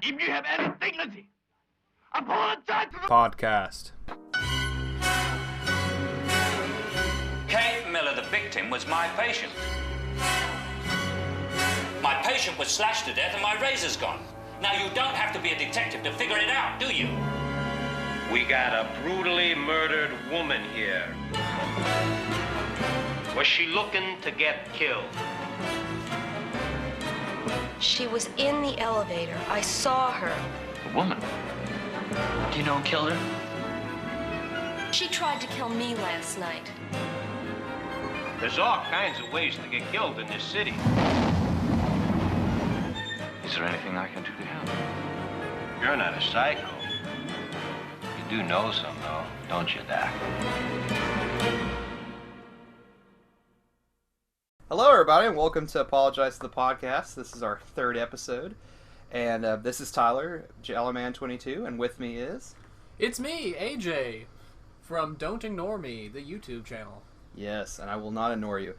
If you have any dignity, apologize to the podcast. Kay Miller, the victim, was my patient. My patient was slashed to death and my razor's gone. Now, you don't have to be a detective to figure it out, do you? We got a brutally murdered woman here. Was she looking to get killed? She was in the elevator. I saw her. A woman? Do you know who killed her? She tried to kill me last night. There's all kinds of ways to get killed in this city. Is there anything I can do to help? You're not a psycho. You do know some, though, don't you, Doc? Hello, everybody, and welcome to Apologize to the Podcast. This is our third episode, and this is Tyler, Giallo Man 22, and with me is... It's me, AJ, from Don't Ignore Me, the YouTube channel. Yes, and I will not ignore you.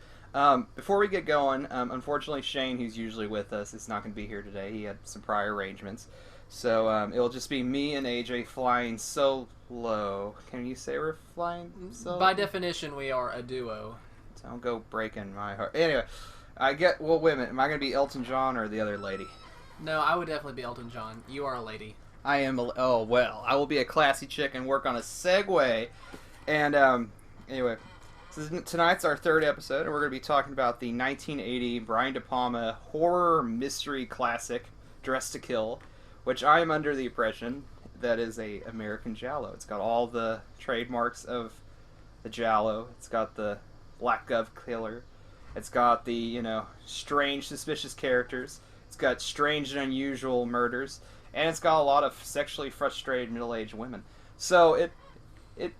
Before we get going, unfortunately Shane, who's usually with us, is not going to be here today. He had some prior arrangements. So it'll just be me and AJ flying solo. Can you say we're flying solo? By definition, we are a duo. Don't go breaking my heart. Anyway, well, wait a minute. Am I going to be Elton John or the other lady? No, I would definitely be Elton John. You are a lady. I am oh, well, I will be a classy chick and work on a Segway. And, anyway, tonight's our third episode, and we're going to be talking about the 1980 Brian De Palma horror mystery classic, Dressed to Kill, which I am under the impression that is a American Giallo. It's got all the trademarks of the Giallo. It's got the Black Gov killer. It's got the, strange, suspicious characters. It's got strange and unusual murders. And it's got a lot of sexually frustrated middle-aged women. So it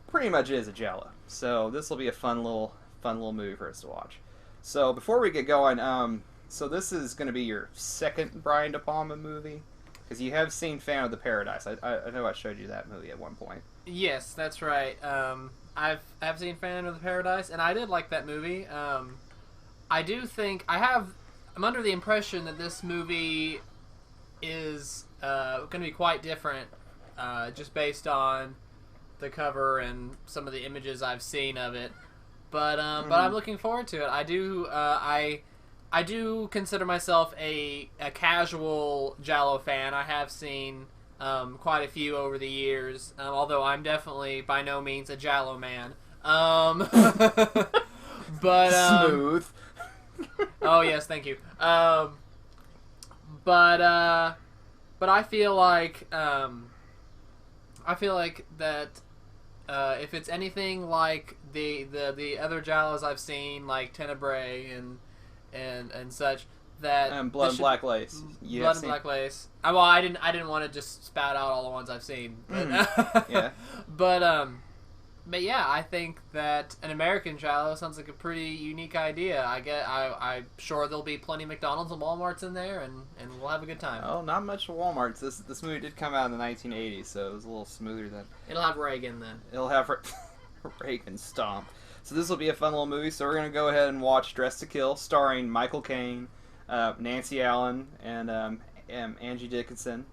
pretty much is a Giallo. So this will be a fun little movie for us to watch. So before we get going, so this is going to be your second Brian De Palma movie, because you have seen Phantom of the Paradise. I know I showed you that movie at one point. Yes, that's right. I've seen Phantom of the Paradise, and I did like that movie. I do think I'm under the impression that this movie is going to be quite different, just based on the cover and some of the images I've seen of it. But I'm looking forward to it. I do consider myself a casual Giallo fan. I have seen quite a few over the years, although I'm definitely by no means a Giallo man. But smooth. Oh yes, thank you. But I feel like that if it's anything like the other Giallos I've seen, like Tenebrae and such, that Blood and Black Lace. Blood and Black Lace. Well, I didn't want to just spout out all the ones I've seen. But, yeah. But yeah, I think that an American Giallo sounds like a pretty unique idea. I'm sure there'll be plenty of McDonald's and Walmarts in there, and we'll have a good time. Oh, not much Walmarts. This movie did come out in the 1980s, so it was a little smoother then. It'll have Reagan then. It'll have Reagan stomp. So this will be a fun little movie. So we're gonna go ahead and watch Dressed to Kill, starring Michael Caine, Nancy Allen, and Angie Dickinson.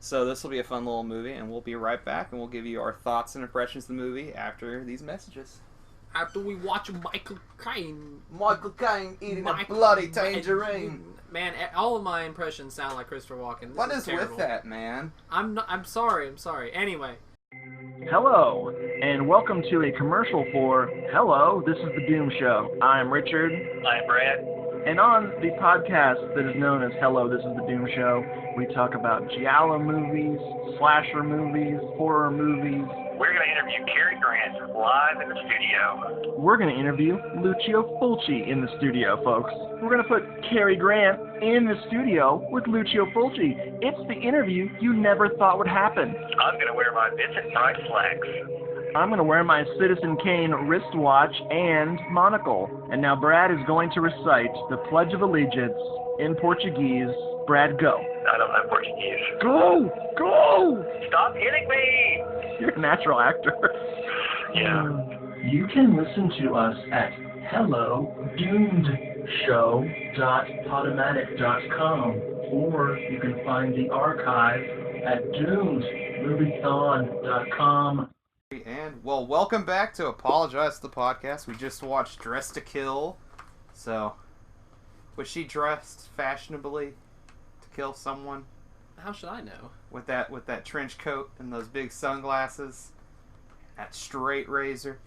So this will be a fun little movie, and we'll be right back, and we'll give you our thoughts and impressions of the movie after these messages. After we watch Michael Caine. Michael Caine eating a bloody tangerine. Man, all of my impressions sound like Christopher Walken. What is terrible. with that, man? I'm sorry. Anyway. Hello, and welcome to a commercial for Hello, This is the Doom Show. I'm Richard. I'm Brad. And on the podcast that is known as Hello, This is the Doom Show, we talk about Giallo movies, slasher movies, horror movies. We're going to interview Cary Grant live in the studio. We're going to interview Lucio Fulci in the studio, folks. We're going to put Cary Grant in the studio with Lucio Fulci. It's the interview you never thought would happen. I'm going to wear my Vincent Price slacks. I'm going to wear my Citizen Kane wristwatch and monocle. And now Brad is going to recite the Pledge of Allegiance in Portuguese. Brad, go. I don't know Portuguese. Go! Go! Stop hitting me! You're a natural actor. Yeah. You can listen to us at hellodoomedshow.podomatic.com. or you can find the archive at doonesmoviethon.com. And, well, welcome back to Apologize to the Podcast. We just watched Dressed to Kill. So, was she dressed fashionably to kill someone? How should I know? With that trench coat and those big sunglasses, that straight razor.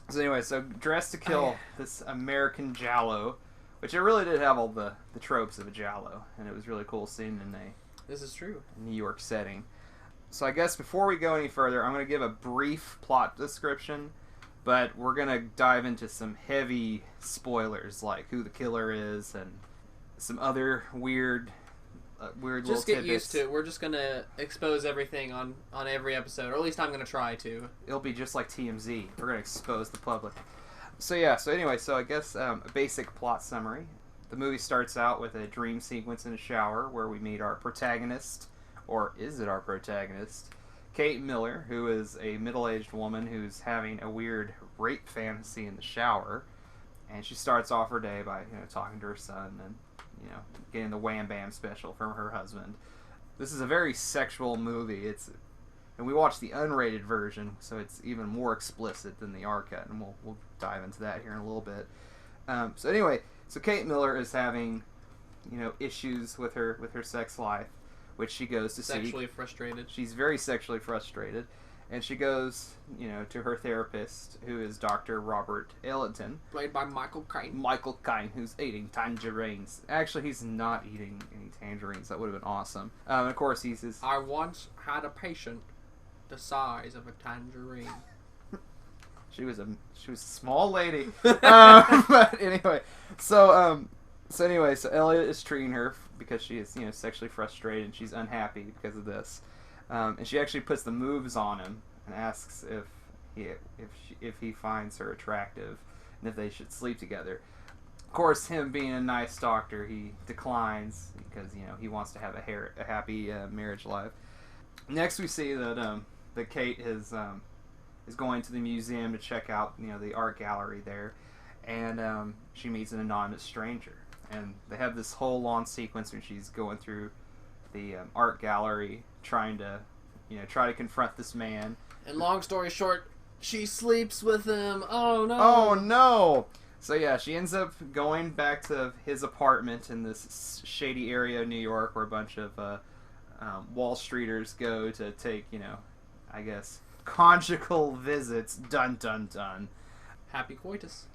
So anyway, so Dressed to Kill, this American Giallo, which it really did have all the tropes of a Giallo, and it was really cool seeing in a This is true. New York setting. So I guess before we go any further, I'm going to give a brief plot description, but we're going to dive into some heavy spoilers, like who the killer is and some other weird little Just get tidbits. used to it. We're just gonna expose everything on every episode, or at least I'm gonna try to. It'll be just like TMZ. We're going to expose the public. So yeah, so anyway, so I guess a basic plot summary. The movie starts out with a dream sequence in a shower where we meet our protagonist, or is it our protagonist? Kate Miller, who is a middle-aged woman who's having a weird rape fantasy in the shower. And she starts off her day by, talking to her son and, getting the Wham Bam special from her husband. This is a very sexual movie. And we watched the unrated version, so it's even more explicit than the R cut, and we'll dive into that here in a little bit. So anyway, so Kate Miller is having, issues with her sex life, which she goes to Sexually frustrated. She's very sexually frustrated, and she goes, to her therapist, who is Dr. Robert Ellington. Played by Michael Caine. Michael Caine, who's eating tangerines. Actually, he's not eating any tangerines. That would have been awesome. Of course, he's his... I once had a patient the size of a tangerine. She was a small lady. But anyway, so Elliot is treating her because she is, sexually frustrated and she's unhappy because of this. And she actually puts the moves on him and asks if he finds her attractive and if they should sleep together. Of course, him being a nice doctor, he declines because he wants to have a happy marriage life. Next, we see that Kate is going to the museum to check out the art gallery there, and she meets an anonymous stranger, and they have this whole long sequence when she's going through the art gallery trying to confront this man. And long story short, she sleeps with him. Oh no. Oh no. So yeah, she ends up going back to his apartment in this shady area of New York where a bunch of Wall Streeters go to take, I guess, conjugal visits. Dun dun dun. Happy coitus.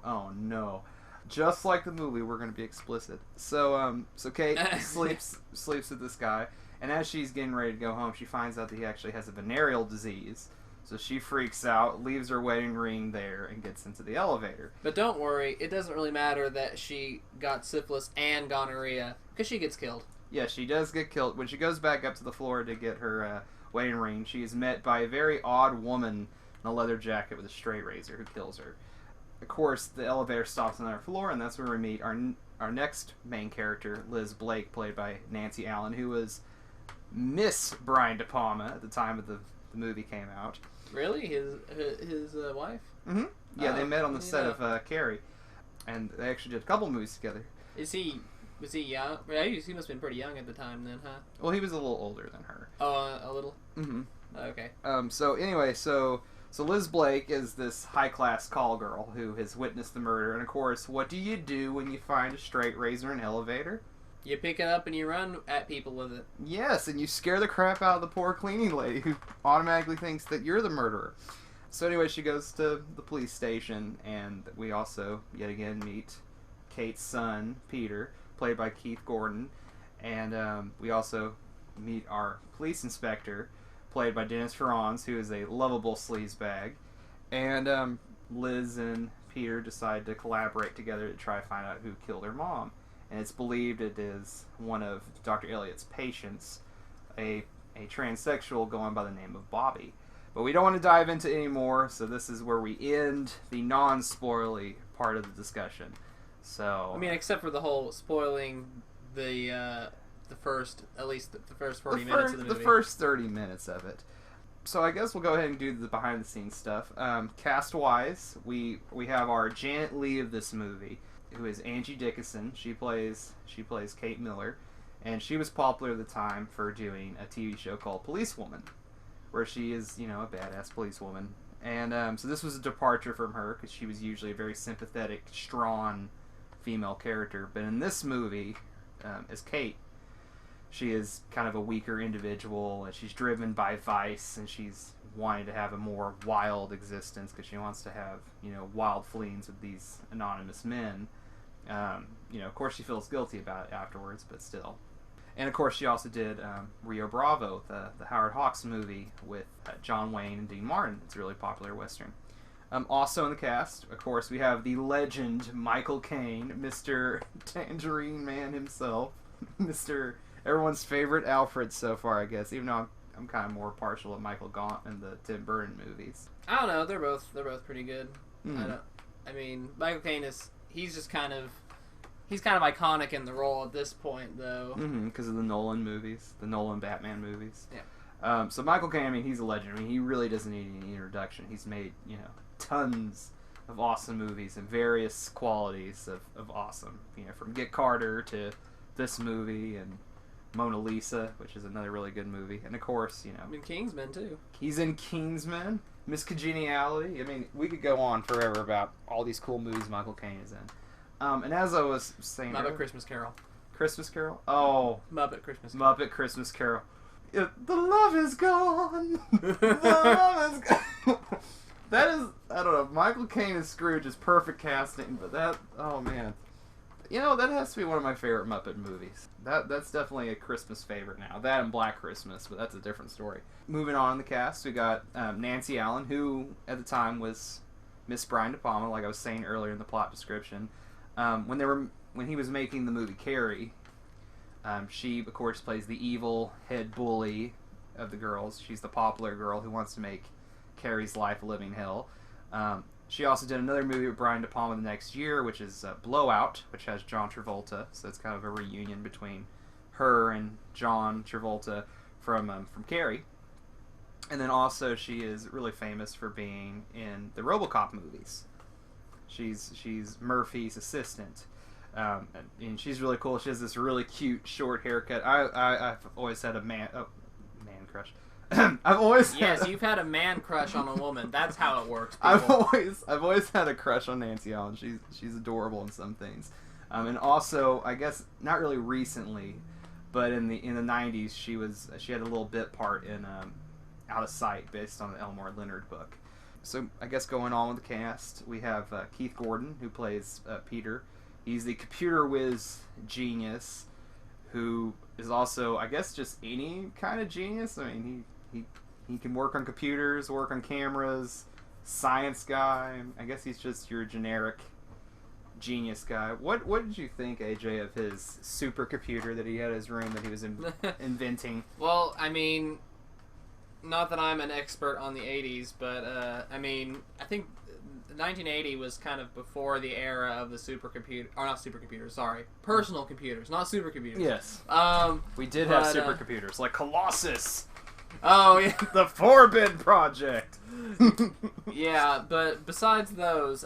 Oh no. Just like the movie, we're going to be explicit. So Kate sleeps with this guy, and as she's getting ready to go home, she finds out that he actually has a venereal disease. So she freaks out, leaves her wedding ring there, and gets into the elevator. But don't worry, it doesn't really matter that she got syphilis and gonorrhea, because she gets killed. Yeah, she does get killed. When she goes back up to the floor to get her wedding ring, she is met by a very odd woman in a leather jacket with a straight razor who kills her. Of course, the elevator stops on our floor, and that's where we meet our next main character, Liz Blake, played by Nancy Allen, who was Miss Brian De Palma at the time of the movie came out. Really? His wife? Mm-hmm. Yeah, they met on the yeah. set of Carrie, and they actually did a couple movies together. Was he young? Yeah, he must have been pretty young at the time then, huh? Well, he was a little older than her. Oh, a little? Mm-hmm. Okay. So anyway, so Liz Blake is this high-class call girl who has witnessed the murder, and of course, what do you do when you find a straight razor in an elevator? You pick it up and you run at people with it. Yes, and you scare the crap out of the poor cleaning lady who automatically thinks that you're the murderer. So anyway, she goes to the police station, and we also, yet again, meet Kate's son, Peter, played by Keith Gordon, and we also meet our police inspector, played by Dennis Franz, who is a lovable sleazebag, and Liz and Peter decide to collaborate together to try to find out who killed her mom. And it's believed it is one of Dr. Elliott's patients, a transsexual going by the name of Bobby. But we don't want to dive into it anymore, so this is where we end the non-spoilery part of the discussion. So I mean, except for the whole spoiling the first 40 minutes of the movie. The first 30 minutes of it. So I guess we'll go ahead and do the behind-the-scenes stuff. Cast-wise, we have our Janet Leigh of this movie, who is Angie Dickinson. She plays Kate Miller. And she was popular at the time for doing a TV show called Policewoman, where she is, you know, a badass policewoman. And so this was a departure from her, because she was usually a very sympathetic, strong female character. But in this movie, as Kate, she is kind of a weaker individual, and she's driven by vice, and she's wanting to have a more wild existence, because she wants to have, you know, wild fleeings with these anonymous men. You know, of course she feels guilty about it afterwards, but still. And of course she also did Rio Bravo, the Howard Hawks movie with John Wayne and Dean Martin. It's a really popular Western. Also in the cast, of course, we have the legend Michael Caine, Mr. Tangerine Man himself, Mr. everyone's favorite Alfred so far, I guess, even though I'm kind of more partial to Michael Gaunt and the Tim Burton movies. I don't know. They're both pretty good. Mm. I mean, Michael Caine he's kind of iconic in the role at this point, though. Because of the Nolan movies, the Nolan Batman movies. Yeah. So Michael Caine, I mean, he's a legend. I mean, he really doesn't need any introduction. He's made, you know, tons of awesome movies and various qualities of awesome. You know, from Get Carter to this movie and Mona Lisa, which is another really good movie. And of course, you know, I mean, Kingsman too. He's in Kingsman, Miss Congeniality. I mean, we could go on forever about all these cool movies Michael Caine is in. And as I was saying, Muppet Christmas Carol. Christmas Carol? Oh, Muppet Christmas Carol. Muppet Christmas Carol. The love is gone. The love is gone. That is, I don't know. Michael Caine as Scrooge is perfect casting, but that, oh man. You know, that has to be one of my favorite Muppet movies. That's definitely a Christmas favorite now. That and Black Christmas, but that's a different story. Moving on in the cast, we got Nancy Allen, who at the time was Miss Brian De Palma, like I was saying earlier in the plot description. When he was making the movie Carrie, she of course plays the evil head bully of the girls. She's the popular girl who wants to make Carrie's life a living hell. She also did another movie with Brian De Palma the next year, which is Blowout, which has John Travolta. So it's kind of a reunion between her and John Travolta from Carrie. And then also she is really famous for being in the RoboCop movies. She's Murphy's assistant, and she's really cool. She has this really cute short haircut. I've always had a man crush. You've had a man crush on a woman. That's how it works. People. I've always had a crush on Nancy Allen. She's adorable in some things, and also I guess not really recently, but in the 90s she had a little bit part in Out of Sight based on the Elmore Leonard book. So I guess going on with the cast, we have Keith Gordon, who plays Peter. He's the computer whiz genius, who is also, I guess, just any kind of genius. I mean, he can work on computers, work on cameras, science guy. I guess he's just your generic genius guy. What did you think, AJ, of his supercomputer that he had in his room that he was inventing? Well, I mean, not that I'm an expert on the 80s, but I mean, I think 1980 was kind of before the era of the supercomputer, or not supercomputers, sorry, personal computers, not supercomputers. Yes. We did have supercomputers, like Colossus. Oh yeah, the Forbid Project. Yeah, but besides those,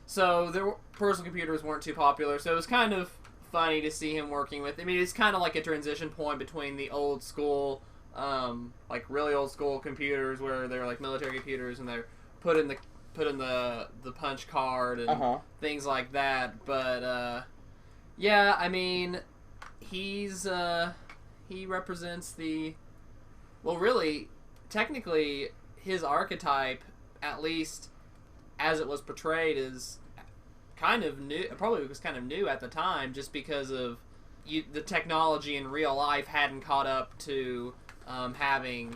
so personal computers weren't too popular, so it was kind of funny to see him working with. I mean, it's kind of like a transition point between the old school, like really old school computers where they're like military computers and they're put in the punch card and things like that. But yeah, I mean, he represents really, technically, his archetype, at least as it was portrayed, is kind of new. Probably was kind of new at the time, just because of the technology in real life hadn't caught up to having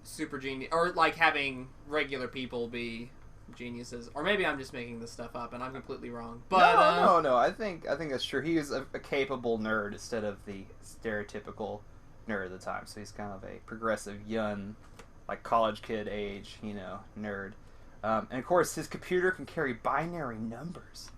super genius, or like having regular people be geniuses. Or maybe I'm just making this stuff up and I'm completely wrong. But no. I think that's true. He is a capable nerd instead of the stereotypical nerd of the time. So he's kind of a progressive, young, like college kid age, nerd. And of course, his computer can carry binary numbers.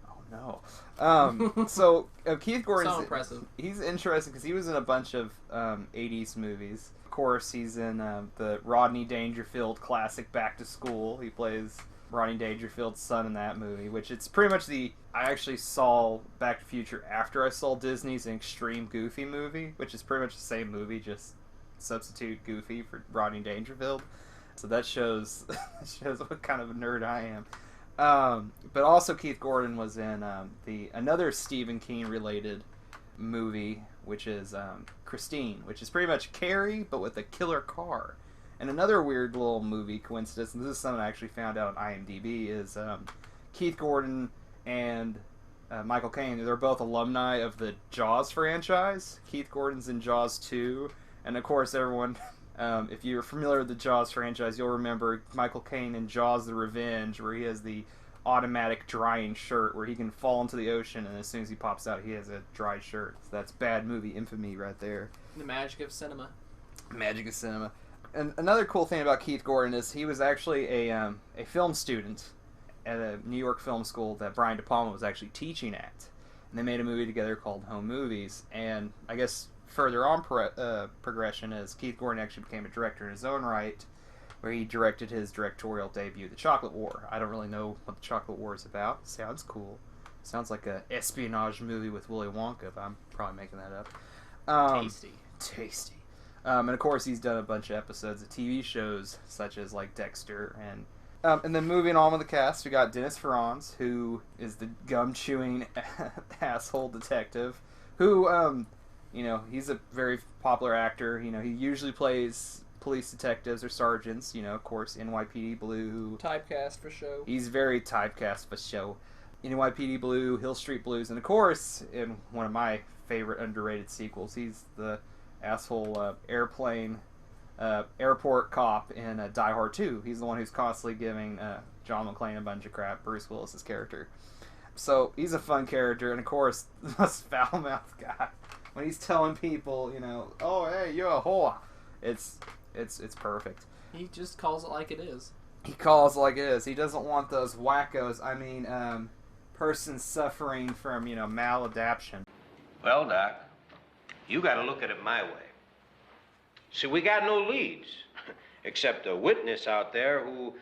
Oh no! So Keith Gordon, so impressive. He's interesting because he was in a bunch of '80s movies. Of course, he's in the Rodney Dangerfield classic Back to School. He plays Rodney Dangerfield's son in that movie, which it's pretty much I actually saw Back to the Future after I saw Disney's Extreme Goofy movie, which is pretty much the same movie, just substitute Goofy for Rodney Dangerfield. So that shows what kind of a nerd I am. But also Keith Gordon was in another Stephen King related movie, which is Christine, which is pretty much Carrie but with a killer car. And another weird little movie coincidence, and this is something I actually found out on IMDb, is Keith Gordon and Michael Caine. They're both alumni of the Jaws franchise. Keith Gordon's in Jaws 2, and of course everyone, if you're familiar with the Jaws franchise, you'll remember Michael Caine in Jaws: The Revenge, where he has the automatic drying shirt where he can fall into the ocean, and as soon as he pops out he has a dry shirt. So that's bad movie infamy right there. The magic of cinema. Magic of cinema. And another cool thing about Keith Gordon is he was actually a film student at a New York film school that Brian De Palma was actually teaching at. And they made a movie together called Home Movies. And I guess further on progression is Keith Gordon actually became a director in his own right, where he directed his directorial debut, The Chocolate War. I don't really know what The Chocolate War is about. Sounds cool. Sounds like a espionage movie with Willy Wonka, but I'm probably making that up. Tasty. And of course, he's done a bunch of episodes of TV shows such as like Dexter, and then moving on with the cast, we got Dennis Franz, who is the gum-chewing asshole detective, who he's a very popular actor. He usually plays police detectives or sergeants. Of course, NYPD Blue. Typecast for show. He's very typecast for show. NYPD Blue, Hill Street Blues, and of course, in one of my favorite underrated sequels, he's the asshole airport cop in Die Hard 2. He's the one who's constantly giving John McClane a bunch of crap, Bruce Willis's character. So he's a fun character, and of course, the most foul-mouthed guy. When he's telling people, oh hey, you're a whore. It's perfect. He just calls it like it is. He calls it like it is. He doesn't want those wackos. Persons suffering from maladaption. Well, Doc, you got to look at it my way. See, we got no leads, except a witness out there who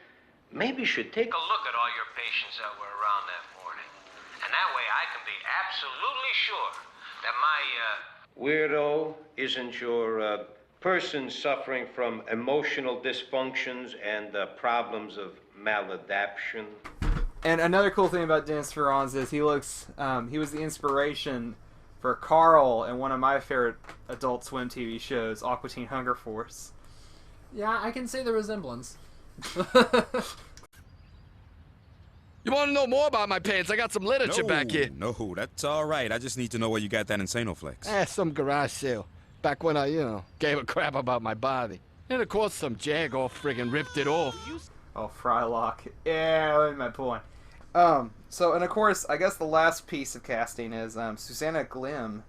maybe should take a look at all your patients that were around that morning. And that way I can be absolutely sure that my weirdo isn't your person suffering from emotional dysfunctions and problems of maladaption. And another cool thing about Dennis Franz is he was the inspiration for Carl in one of my favorite Adult Swim TV shows, Aqua Teen Hunger Force. Yeah, I can see the resemblance. You want to know more about my pants? I got some literature back here. No, that's all right. I just need to know where you got that Insanoflex. Some garage sale. Back when I, gave a crap about my body. And of course some jag-off friggin' ripped it off. Oh, Frylock. Yeah, that's my point. So, and of course, I guess the last piece of casting is Susanna Glim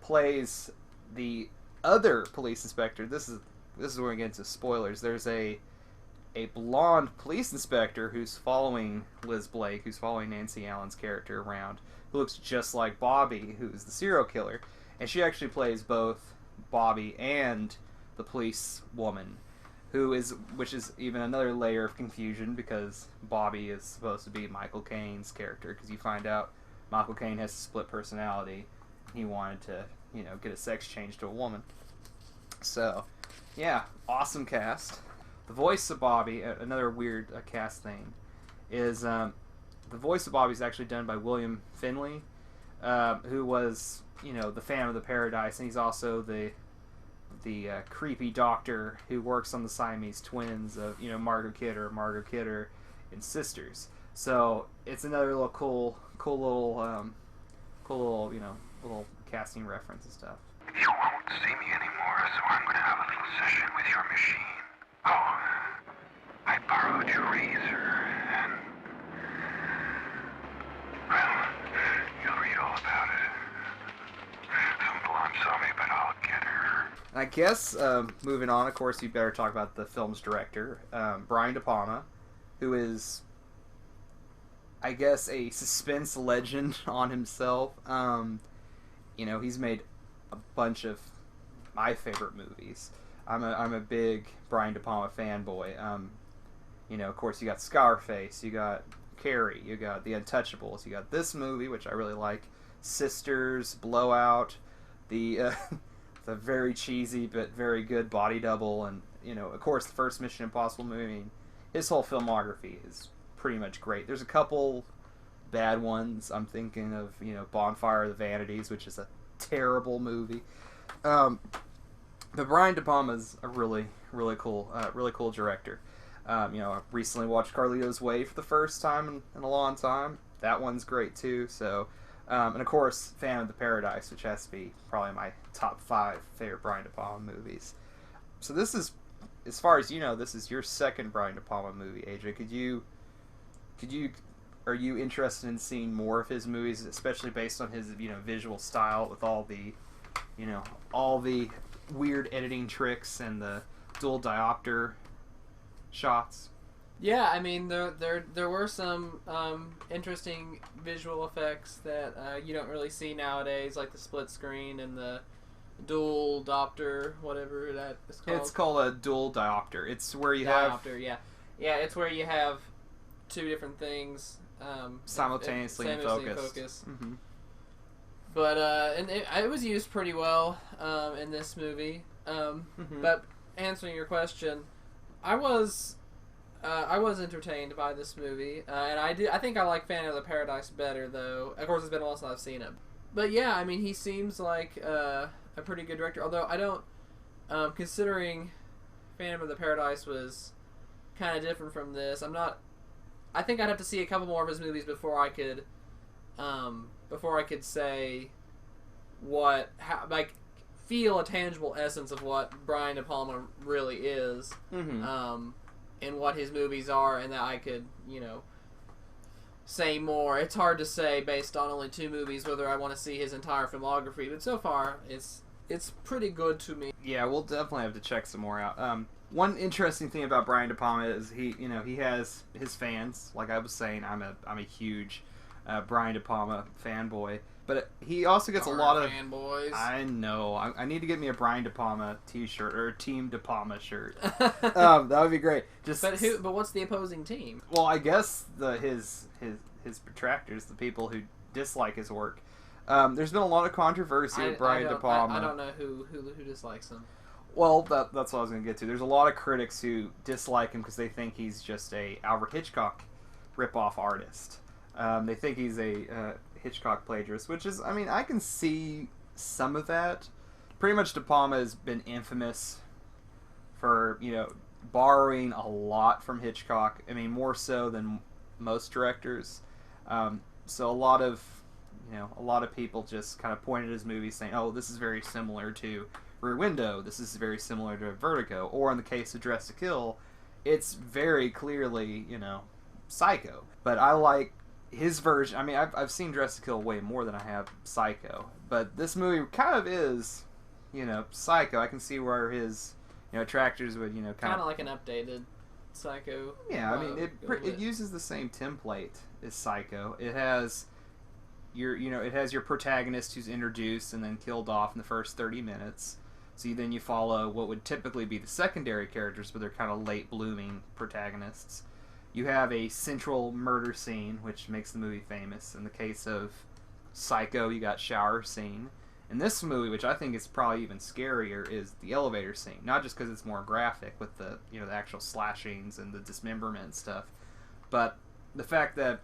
plays the other police inspector. This is where we get into spoilers. There's a blonde police inspector who's following Liz Blake, who's following Nancy Allen's character around, who looks just like Bobby, who's the serial killer. And she actually plays both Bobby and the police woman, which is even another layer of confusion because Bobby is supposed to be Michael Caine's character, because you find out Michael Caine has a split personality. He wanted to, get a sex change to a woman. So, yeah, awesome cast. The voice of Bobby, another weird cast thing, is the voice of Bobby is actually done by William Finley, who was, the Phantom of the Paradise, and he's also the creepy doctor who works on the Siamese twins of Margot Kidder and Sisters. So it's another little cool little little casting reference and stuff. You won't see me anymore, so I'm gonna have a little session with your machine. Oh, I borrowed your razor, and well, you'll read all about it. Some blonde saw me, but I'll get her. I guess, moving on, of course, you better talk about the film's director, Brian De Palma, who is, I guess, a suspense legend on himself. He's made a bunch of my favorite movies. I'm a big Brian De Palma fanboy. You know, of course, you got Scarface, you got Carrie, you got The Untouchables, you got this movie, which I really like, Sisters, Blowout, the the very cheesy but very good Body Double, and, you know, of course, the first Mission Impossible movie. I mean, his whole filmography is pretty much great. There's a couple bad ones. I'm thinking of, you know, Bonfire of the Vanities, which is a terrible movie. But Brian De Palma's a really cool director. You know, I recently watched Carlito's Way for the first time in a long time. That one's great too. So, and of course, Phantom of the Paradise, which has to be probably my top 5 favorite Brian De Palma movies. So this is, as far as you know, this is your second Brian De Palma movie, AJ. Are you interested in seeing more of his movies, especially based on his, you know, visual style with all the, you know, all the weird editing tricks and the dual diopter shots? Yeah, I mean, there were some interesting visual effects that you don't really see nowadays, like the split screen and the dual diopter, whatever that is called. It's called a dual diopter. It's where you diopter, yeah, it's where you have two different things simultaneously in focus. Mm-hmm. But and it was used pretty well in this movie. But answering your question, I was entertained by this movie, and I think I like Phantom of the Paradise better, though. Of course, it's been a while since I've seen it. But yeah, I mean, he seems like a pretty good director. Although I don't, considering Phantom of the Paradise was kind of different from this, I think I'd have to see a couple more of his movies before I could say feel a tangible essence of what Brian De Palma really is, and what his movies are, and that I could, you know, say more. It's hard to say based on only 2 movies whether I want to see his entire filmography, but so far it's pretty good to me. Yeah, we'll definitely have to check some more out. One interesting thing about Brian De Palma is he has his fans. Like I was saying, I'm a huge Brian De Palma fanboy, but he also gets a lot of fanboys. I know. I need to get me a Brian De Palma T-shirt or a Team De Palma shirt. That would be great. But what's the opposing team? Well, I guess his detractors, the people who dislike his work. There's been a lot of controversy with Brian De Palma. I don't know who dislikes him. Well, that's what I was going to get to. There's a lot of critics who dislike him because they think he's just a Alfred Hitchcock ripoff artist. They think he's a Hitchcock plagiarist, which is, I mean, I can see some of that. Pretty much De Palma has been infamous for, you know, borrowing a lot from Hitchcock. I mean, more so than most directors. So a lot of people just kind of pointed at his movies saying, oh, this is very similar to Rear Window, this is very similar to Vertigo, or in the case of Dressed to Kill, it's very clearly, you know, Psycho. But I like his version. I mean, I've seen Dressed to Kill way more than I have Psycho, but this movie kind of is, you know, Psycho. I can see where his, you know, detractors would, you know, kind of like an updated Psycho. Yeah, I mean, it uses the same template as Psycho. It has your protagonist who's introduced and then killed off in the first 30 minutes. So then you follow what would typically be the secondary characters, but they're kind of late blooming protagonists. You have a central murder scene, which makes the movie famous. In the case of Psycho, you got shower scene. In this movie, which I think is probably even scarier, is the elevator scene. Not just because it's more graphic with the, you know, the actual slashings and the dismemberment and stuff, but the fact that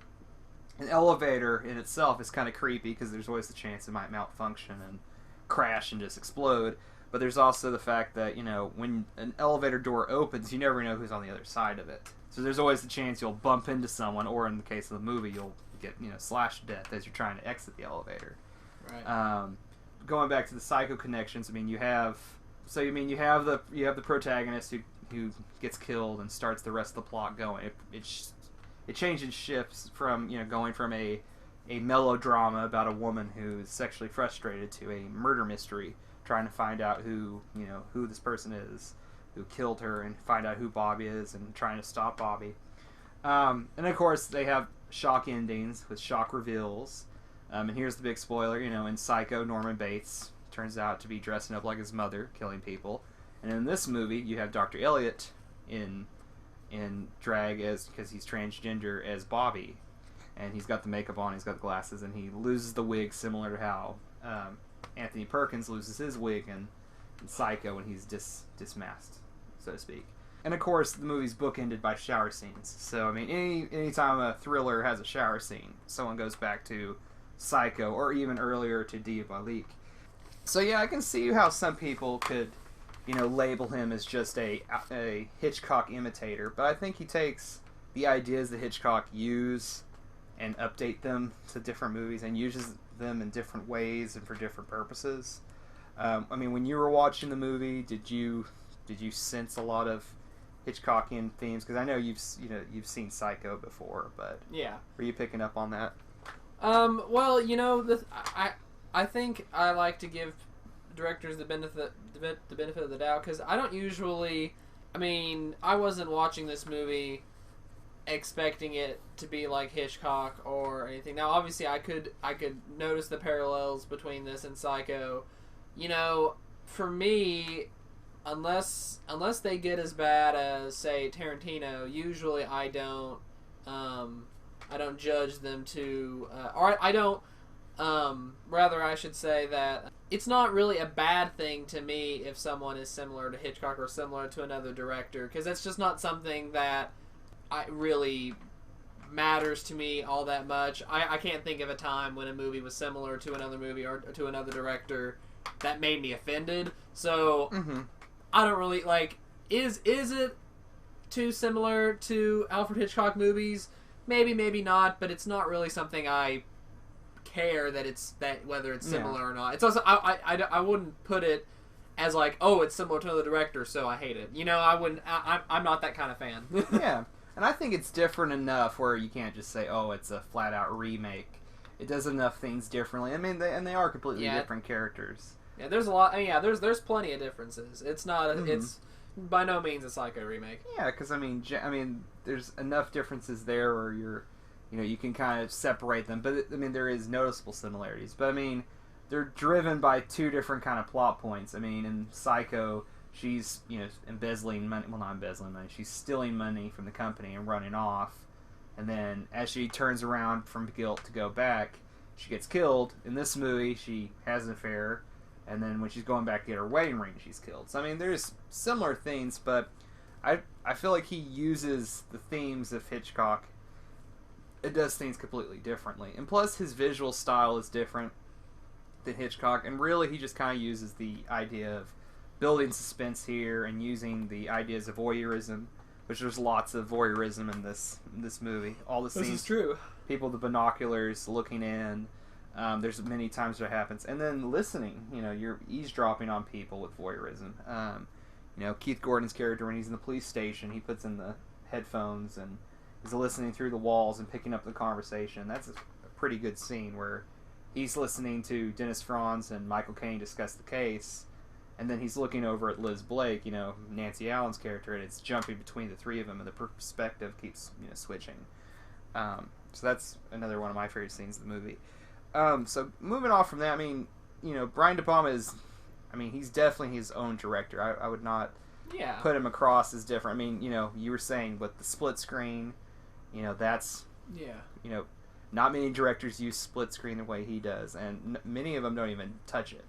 an elevator in itself is kind of creepy because there's always the chance it might malfunction and crash and just explode. But there's also the fact that, you know, when an elevator door opens, you never know who's on the other side of it. So there's always the chance you'll bump into someone, or in the case of the movie, you'll get, you know, slashed to death as you're trying to exit the elevator. Right. Going back to the Psycho connections, I mean, you have the protagonist who gets killed and starts the rest of the plot going. It changes shifts from, you know, going from a melodrama about a woman who's sexually frustrated to a murder mystery, trying to find out who this person is, who killed her, and find out who Bobby is, and trying to stop Bobby. And of course, they have shock endings with shock reveals. And here's the big spoiler, you know, in Psycho, Norman Bates turns out to be dressing up like his mother, killing people. And in this movie, you have Dr. Elliot in in drag as because he's transgender as Bobby, and he's got the makeup on, he's got the glasses, and he loses the wig similar to how Anthony Perkins loses his wig in Psycho when he's dismasked, so to speak. And of course, the movie's bookended by shower scenes. So I mean, anytime a thriller has a shower scene, someone goes back to Psycho or even earlier to Diabolique. So yeah, I can see how some people could, label him as just a Hitchcock imitator. But I think he takes the ideas that Hitchcock used and update them to different movies and uses them in different ways and for different purposes. I mean, when you were watching the movie, did you sense a lot of Hitchcockian themes? Because I know you've seen Psycho before, but yeah, were you picking up on that? Well, I think I like to give directors the benefit of the doubt, because I don't usually. I mean, I wasn't watching this movie expecting it to be like Hitchcock or anything. Now, obviously, I could notice the parallels between this and Psycho. For me, unless they get as bad as, say, Tarantino, usually I don't judge them to, or I don't. Rather, I should say that it's not really a bad thing to me if someone is similar to Hitchcock or similar to another director, because that's just not something that really matters to me all that much. I can't think of a time when a movie was similar to another movie or to another director that made me offended. So I don't really is it too similar to Alfred Hitchcock movies? Maybe not, but it's not really something I care whether it's similar or not. It's also I wouldn't put it as like, oh, it's similar to another director, so I hate it. I wouldn't. I'm not that kind of fan. Yeah, and I think it's different enough where you can't just say, oh, it's a flat out remake. It does enough things differently. I mean, they are completely different characters. Yeah, there's a lot. There's plenty of differences. It's not. It's by no means a Psycho remake. Yeah, because I mean, there's enough differences there where you can kind of separate them. But I mean, there is noticeable similarities. But I mean, they're driven by two different kind of plot points. I mean, in Psycho, she's embezzling money. Well, not embezzling money. She's stealing money from the company and running off. And then as she turns around from guilt to go back, she gets killed. In this movie, she has an affair. And then when she's going back to get her wedding ring, she's killed. So, I mean, there's similar things, but I feel like he uses the themes of Hitchcock. It does things completely differently. And plus, his visual style is different than Hitchcock. And really, he just kind of uses the idea of building suspense here and using the ideas of voyeurism, which there's lots of voyeurism in this movie. All the scenes, this is true. People with the binoculars looking in. There's many times where it happens. And then listening, you're eavesdropping on people with voyeurism. Keith Gordon's character, when he's in the police station, he puts in the headphones and is listening through the walls and picking up the conversation. That's a pretty good scene where he's listening to Dennis Franz and Michael Caine discuss the case, and then he's looking over at Liz Blake, Nancy Allen's character, and it's jumping between the three of them, and the perspective keeps switching. So that's another one of my favorite scenes of the movie. So moving off from that, I mean, Brian De Palma is, he's definitely his own director. I would not put him across as different. I mean, you were saying with the split screen, that's, not many directors use split screen the way he does, and many of them don't even touch it.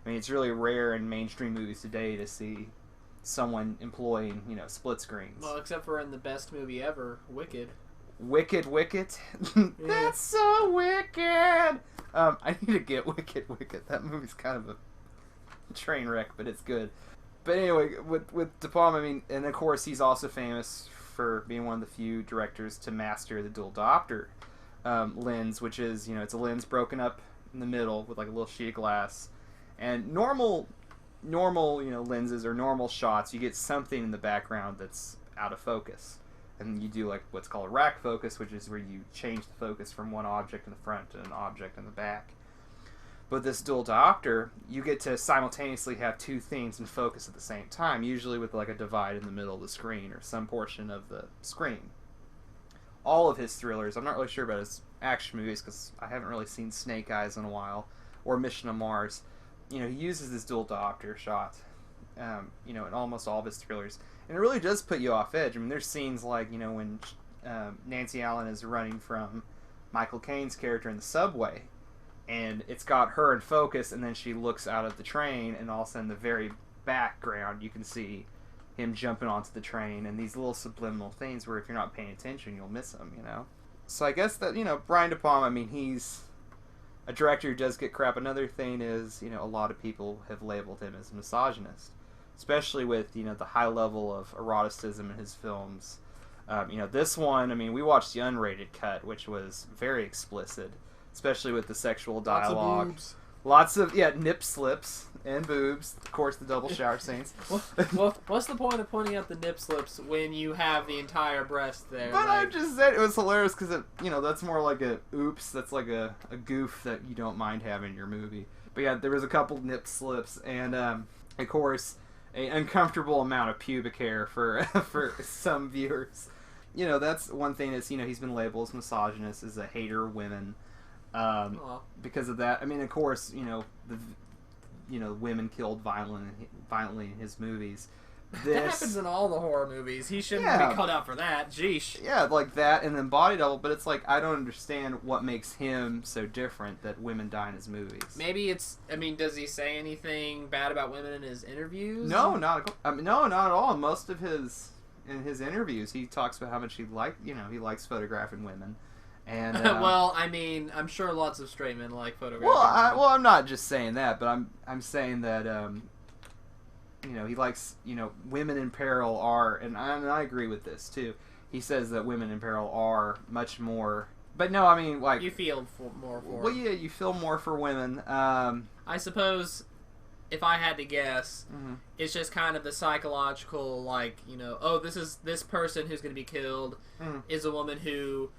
I mean, it's really rare in mainstream movies today to see someone employing, split screens. Well, except for in the best movie ever, Wicked. Wicked. That's so wicked. I need to get Wicked. That movie's kind of a train wreck, but it's good. But anyway, with De Palma, and of course he's also famous for being one of the few directors to master the dual diopter lens, which is it's a lens broken up in the middle with like a little sheet of glass. And normal lenses or normal shots, you get something in the background that's out of focus. And you do like what's called a rack focus, which is where you change the focus from one object in the front to an object in the back. But this dual diopter, you get to simultaneously have two things in focus at the same time, usually with like a divide in the middle of the screen or some portion of the screen. All of his thrillers, I'm not really sure about his action movies because I haven't really seen Snake Eyes in a while, or Mission to Mars. He uses this dual diopter shot in almost all of his thrillers, and it really does put you off edge. I mean, there's scenes like when Nancy Allen is running from Michael Caine's character in the subway, and it's got her in focus, and then she looks out of the train, and all of a sudden, the very background, you can see him jumping onto the train, and these little subliminal things where if you're not paying attention, you'll miss them. So I guess that Brian De Palma. I mean, he's a director who does get crap. Another thing is, a lot of people have labeled him as a misogynist, especially with, the high level of eroticism in his films. This one, I mean, we watched the unrated cut, which was very explicit, especially with the sexual dialogue. Lots of nip slips and boobs. Of course, the double shower scenes. well, what's the point of pointing out the nip slips when you have the entire breast there? But I just said it was hilarious because that's more like a oops. That's like a goof that you don't mind having in your movie. But yeah, there was a couple nip slips and of course an uncomfortable amount of pubic hair for some viewers. That's one thing is he's been labeled as misogynist, as a hater of women. Because of that, I mean, of course, women killed violently in his movies. That happens in all the horror movies. He shouldn't be called out for that. Jeesh. Yeah, like that, and then Body Double. But it's like I don't understand what makes him so different that women die in his movies. Maybe it's. I mean, does he say anything bad about women in his interviews? No, not at all. Most of in his interviews, he talks about how much he likes photographing women. And well, I mean, I'm sure lots of straight men like photographing. Well, I'm not just saying that, but I'm saying that he likes women in peril are, and I agree with this too. He says that women in peril are much more, but no, I mean like you feel more for. Well, yeah, you feel more for women. I suppose if I had to guess, it's just kind of the psychological, like this person who's going to be killed is a woman who,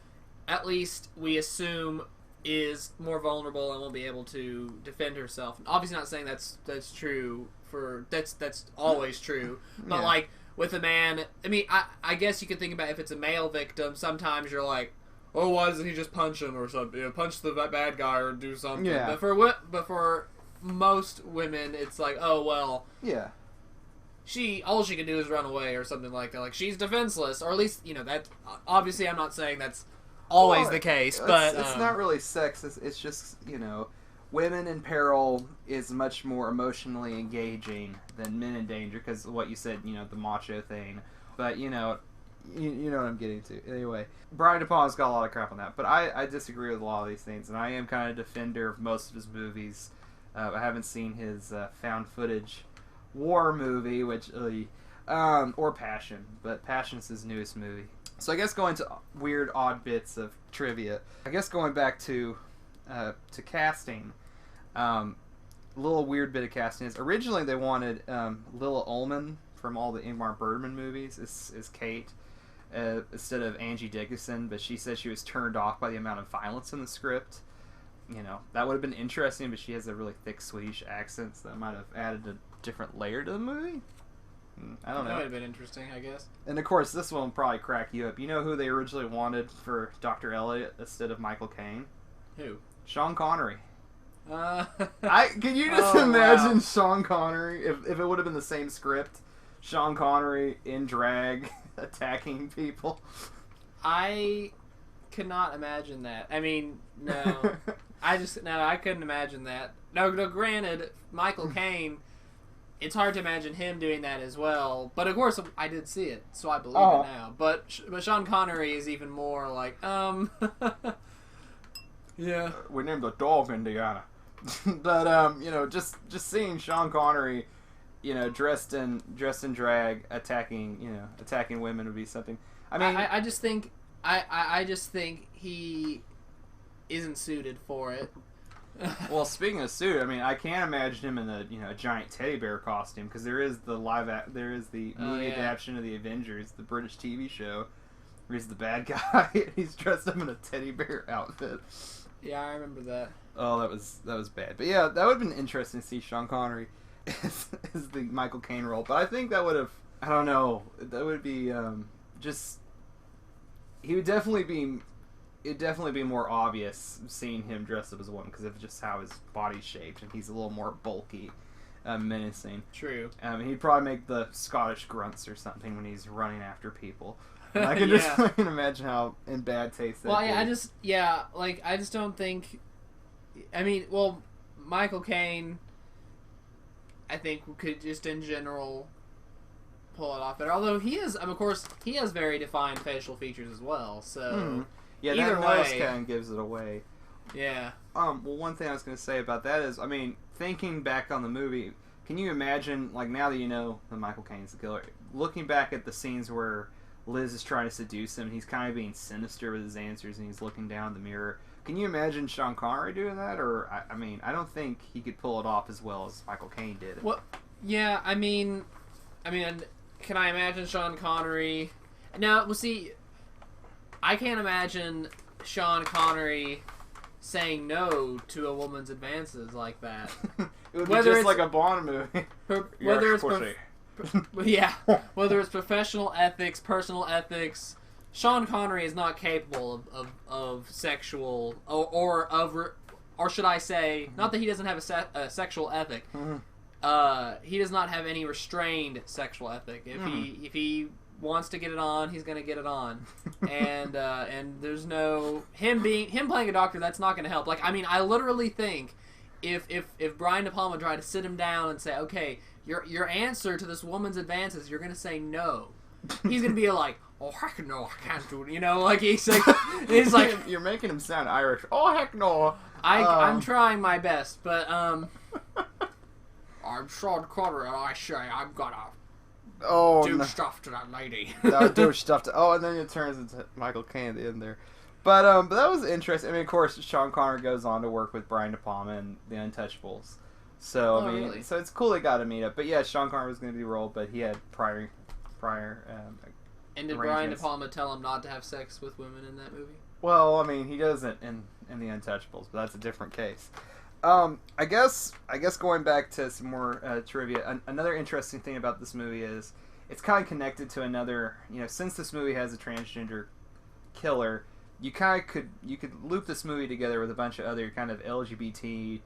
at least we assume, is more vulnerable and won't be able to defend herself. Obviously, not saying that's true that's always true, but like with a man, I mean, I guess you could think about if it's a male victim. Sometimes you're like, oh, why doesn't he just punch him or something? Punch the bad guy or do something. Yeah. But for most women, it's like, oh well. Yeah. All she can do is run away or something like that. Like she's defenseless, or at least that. Obviously, I'm not saying that's always the case, but it's not really sexist. It's just women in peril is much more emotionally engaging than men in danger because of what you said, the macho thing. But you know what I'm getting to. Anyway, Brian De Palma's got a lot of crap on that, but I disagree with a lot of these things, and I am kind of a defender of most of his movies. I haven't seen his found footage war movie, which or Passion, but Passion's his newest movie. So I guess going to weird, odd bits of trivia. I guess going back to casting, a little weird bit of casting is originally they wanted Lila Ullman from all the Ingmar Bergman movies is Kate instead of Angie Dickinson, but she said she was turned off by the amount of violence in the script. That would have been interesting, but she has a really thick Swedish accent, so that might have added a different layer to the movie. I don't know. That would have been interesting, I guess. And of course, this one will probably crack you up. You know who they originally wanted for Dr. Elliot instead of Michael Caine? Who? Sean Connery. Can you just imagine Sean Connery if it would have been the same script? Sean Connery in drag attacking people. I could not imagine that. I mean, no. I couldn't imagine that. No, granted, Michael Caine, it's hard to imagine him doing that as well. But of course, I did see it, so I believe it now. But Sean Connery is even more like, yeah. We named the dog Indiana. But just seeing Sean Connery, dressed in drag attacking women would be something. I mean, I just think he isn't suited for it. Well, speaking of suit, I mean, I can't imagine him in a giant teddy bear costume because there is the movie adaptation of the Avengers, the British TV show, where he's the bad guy and he's dressed up in a teddy bear outfit. Yeah, I remember that. Oh, that was bad. But yeah, that would have been interesting to see Sean Connery as the Michael Caine role. But I think that would have, I don't know, that would be he would definitely be. It'd definitely be more obvious seeing him dressed up as a woman because of just how his body's shaped, and he's a little more bulky. menacing. True. He'd probably make the Scottish grunts or something when he's running after people. And I can just I can imagine how in bad taste that. Well, yeah, I just don't think. I mean, well, Michael Caine, I think could just in general pull it off better. Although he is, of course, he has very defined facial features as well. So yeah, either that nose way, kind of gives it away. Yeah. Well, one thing I was going to say about that is, I mean, thinking back on the movie, can you imagine, like, now that you know that Michael Caine's the killer, looking back at the scenes where Liz is trying to seduce him, and he's kind of being sinister with his answers, and he's looking down the mirror. Can you imagine Sean Connery doing that? Or, I mean, I don't think he could pull it off as well as Michael Caine did. Well, yeah, I mean, can I imagine Sean Connery? Now, well, see, I can't imagine Sean Connery saying no to a woman's advances like that. It would be just like a Bond movie. Whether it's professional ethics, personal ethics, Sean Connery is not capable of sexual or should I say, not that he doesn't have a sexual ethic. He does not have any restrained sexual ethic. If he wants to get it on, he's gonna get it on, and there's no him playing a doctor. That's not gonna help. Like, I mean, I literally think if Brian De Palma tried to sit him down and say, okay, your answer to this woman's advances, you're gonna say no. He's gonna be like, oh heck no, I can't do it. You know, like he's like you're making him sound Irish. Oh heck no. I'm trying my best, but I'm Sean Connery, and I say I'm gonna do stuff to that lady. Do stuff to. Oh, and then it turns into Michael Caine at the end there. But that was interesting. I mean, of course, Sean Connery goes on to work with Brian De Palma and The Untouchables. So I mean, really? So it's cool they got to meet up. But yeah, Sean Connery was going to be rolled, but he had prior. And did Brian De Palma tell him not to have sex with women in that movie? Well, I mean, he doesn't in The Untouchables, but that's a different case. I guess going back to some more trivia, another interesting thing about this movie is it's kind of connected to another. You know, since this movie has a transgender killer, you could loop this movie together with a bunch of other kind of LGBT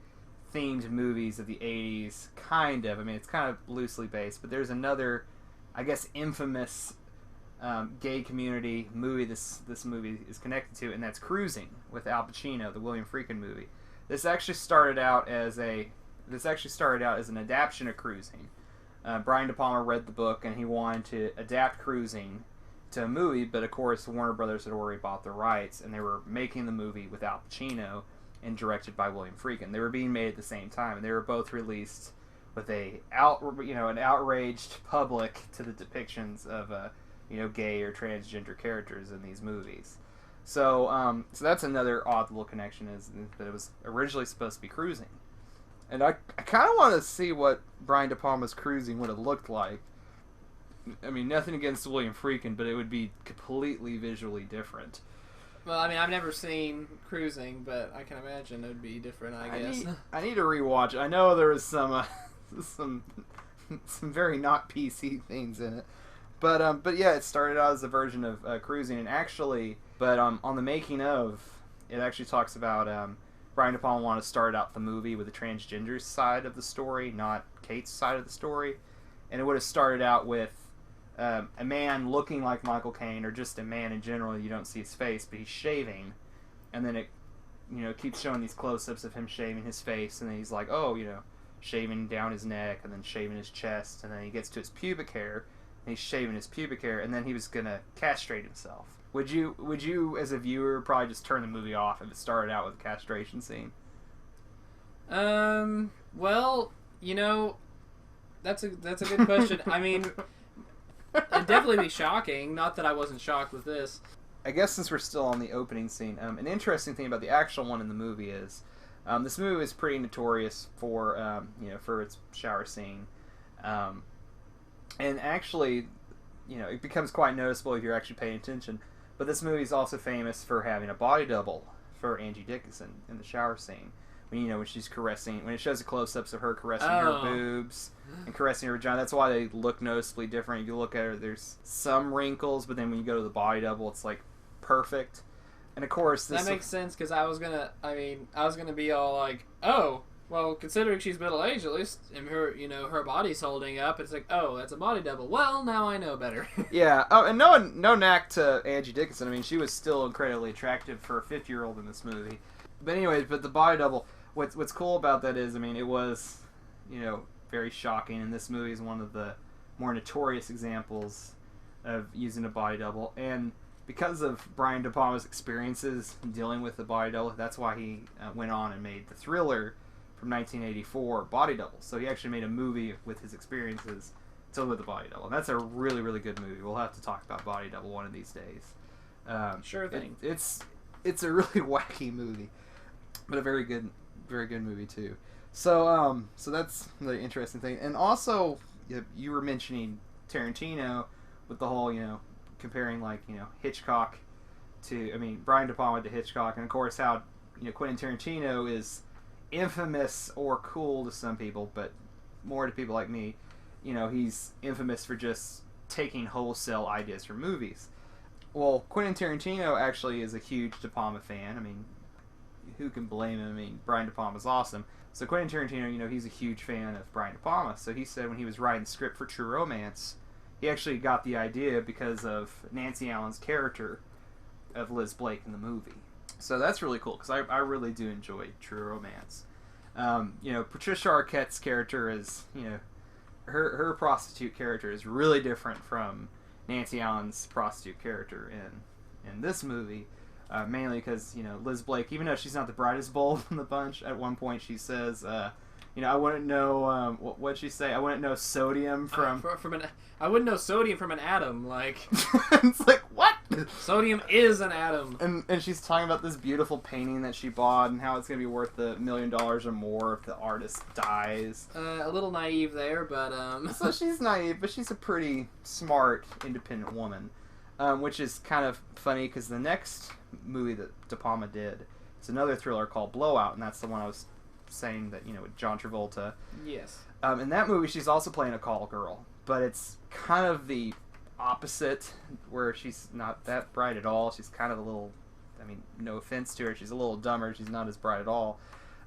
themed movies of the 80s. Kind of. I mean, it's kind of loosely based, but there's another, I guess, infamous gay community movie this movie is connected to, and that's Cruising with Al Pacino, the William Friedkin movie. This actually started out as an adaptation of Cruising. Brian De Palma read the book and he wanted to adapt Cruising to a movie, but of course Warner Brothers had already bought the rights, and they were making the movie with Al Pacino and directed by William Friedkin. They were being made at the same time, and they were both released with an outraged public to the depictions of gay or transgender characters in these movies. So that's another odd little connection, is that it was originally supposed to be Cruising. And I kind of want to see what Brian De Palma's Cruising would have looked like. I mean, nothing against William Friedkin, but it would be completely visually different. Well, I mean, I've never seen Cruising, but I can imagine it would be different, I guess. I need to rewatch it. I know there was some very not PC things in it. But yeah, it started out as a version of Cruising, and actually, on the making of, it actually talks about Brian De Palma wanted to start out the movie with the transgender side of the story, not Kate's side of the story, and it would have started out with a man looking like Michael Caine, or just a man in general. You don't see his face, but he's shaving, and then it keeps showing these close-ups of him shaving his face, and then he's like, shaving down his neck, and then shaving his chest, and then he gets to his pubic hair. And he's shaving his pubic hair, and then he was gonna castrate himself. Would you, as a viewer, probably just turn the movie off if it started out with a castration scene? Well, that's a good question. I mean, it'd definitely be shocking. Not that I wasn't shocked with this. I guess since we're still on the opening scene, an interesting thing about the actual one in the movie is this movie is pretty notorious for for its shower scene. And actually, it becomes quite noticeable if you're actually paying attention. But this movie is also famous for having a body double for Angie Dickinson in the shower scene. When she's caressing, when it shows the close-ups of her caressing her boobs and caressing her vagina, that's why they look noticeably different. If you look at her, there's some wrinkles, but then when you go to the body double, it's like perfect. And of course, that makes sense, because I was gonna be all like, oh, Well, considering she's middle-aged, at least and her body's holding up. It's like, oh, that's a body double. Well, now I know better. Yeah. Oh, and no knack to Angie Dickinson. I mean, she was still incredibly attractive for a 50-year-old in this movie. But anyways, the body double. What's cool about that is, I mean, it was, very shocking, and this movie is one of the more notorious examples of using a body double. And because of Brian De Palma's experiences dealing with the body double, that's why he went on and made the thriller from 1984, Body Double. So he actually made a movie with his experiences dealing with the body double. And that's a really, really good movie. We'll have to talk about Body Double one of these days. Sure thing. It's a really wacky movie, but a very good movie too. So that's the interesting thing. And also, you were mentioning Tarantino with the whole, comparing Hitchcock to, Brian De Palma to Hitchcock, and of course how, Quentin Tarantino is infamous or cool to some people, but more to people like me, he's infamous for just taking wholesale ideas from movies. Well, Quentin Tarantino actually is a huge De Palma fan. I mean, who can blame him? I mean, Brian De Palma's awesome. So Quentin Tarantino, he's a huge fan of Brian De Palma. So he said when he was writing the script for True Romance, he actually got the idea because of Nancy Allen's character of Liz Blake in the movie. So that's really cool, because I really do enjoy True Romance. Patricia Arquette's character is, her prostitute character is really different from Nancy Allen's prostitute character in this movie, mainly because, Liz Blake, even though she's not the brightest bulb in the bunch, at one point she says, I wouldn't know, what'd she say? I wouldn't know sodium from I wouldn't know sodium from an atom, like... It's like, what? Sodium is an atom. And she's talking about this beautiful painting that she bought and how it's going to be worth $1 million or more if the artist dies. A little naive there, but... So she's naive, but she's a pretty smart, independent woman. Which is kind of funny, because the next movie that De Palma did is another thriller called Blowout, and that's the one I was saying that, with John Travolta. Yes. In that movie, she's also playing a call girl, but it's kind of the opposite, where she's not that bright at all. She's kind of a little, no offense to her, she's a little dumber. She's not as bright at all.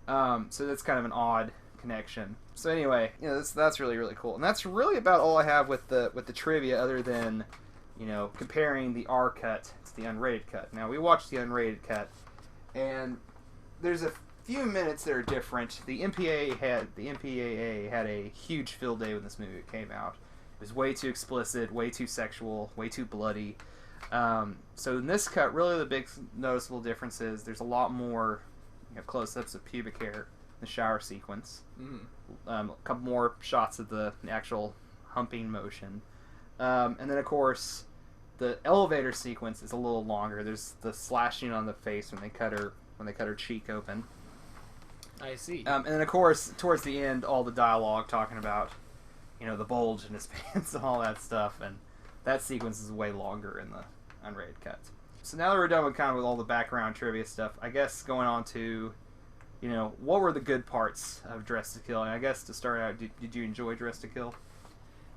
So that's kind of an odd connection. So anyway, that's really, really cool. And that's really about all I have with the trivia, other than, comparing the R cut to the unrated cut. Now, we watched the unrated cut, and there's a few minutes that are different. The MPAA had a huge field day when this movie came out. It was way too explicit, way too sexual, way too bloody. So in this cut, really the big noticeable difference is there's a lot more close-ups of pubic hair in the shower sequence. A couple more shots of the actual humping motion. And then, of course, the elevator sequence is a little longer. There's the slashing on the face when they cut her cheek open. I see. And then, of course, towards the end, all the dialogue talking about, the bulge in his pants and all that stuff, and that sequence is way longer in the unrated cut. So now that we're done with with all the background trivia stuff, I guess going on to, what were the good parts of Dress to Kill? And I guess to start out, did you enjoy Dress to Kill?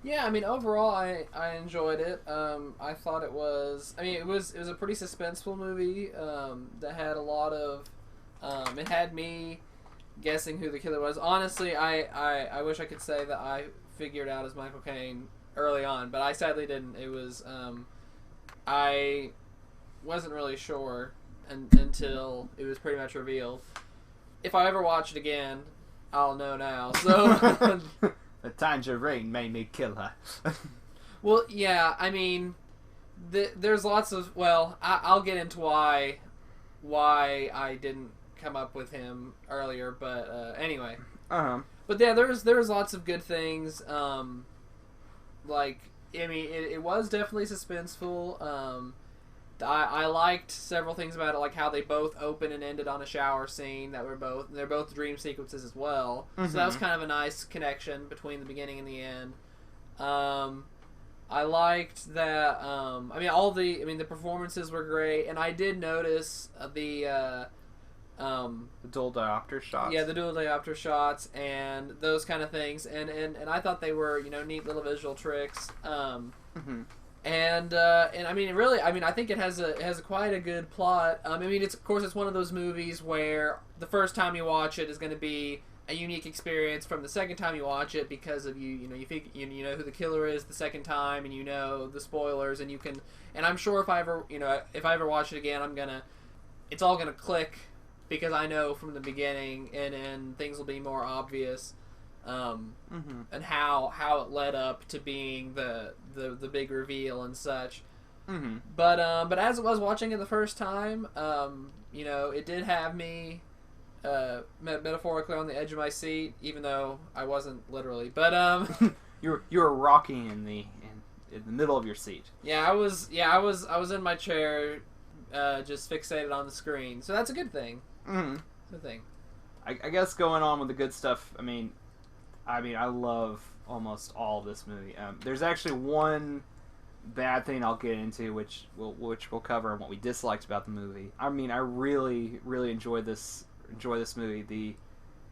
Yeah, overall, I enjoyed it. I thought it was... it was a pretty suspenseful movie that had a lot of... it had me guessing who the killer was. Honestly, I wish I could say that I figured out as Michael Caine early on, but I sadly didn't. It was... I wasn't really sure until it was pretty much revealed. If I ever watch it again, I'll know now. So... The tangerine made me kill her. Well, yeah, there's lots of... Well, I'll get into why I didn't come up with him earlier, but anyway. But yeah, there was lots of good things. It was definitely suspenseful. I liked several things about it, like how they both opened and ended on a shower scene. They're both dream sequences as well. Mm-hmm. So that was kind of a nice connection between the beginning and the end. I liked that. The performances were great, and I did notice the dual diopter shots. Yeah, the dual diopter shots and those kind of things, and I thought they were neat little visual tricks. Mm-hmm. And I think it has quite a good plot. It's one of those movies where the first time you watch it is going to be a unique experience from the second time you watch it because of you know you know who the killer is the second time, and you know the spoilers, and you can, and I'm sure if I ever watch it again, it's all gonna click because I know from the beginning, and things will be more obvious, and how it led up to being the big reveal and such. But as it was watching it the first time, you know, it did have me metaphorically on the edge of my seat, even though I wasn't literally. But you were rocking in the middle of your seat. Yeah, I was in my chair, just fixated on the screen. So that's a good thing. It's a thing. I guess going on with the good stuff. I mean, I love almost all of this movie. There's actually one bad thing I'll get into, which we'll cover, and what we disliked about the movie. I mean, I really enjoyed this movie. The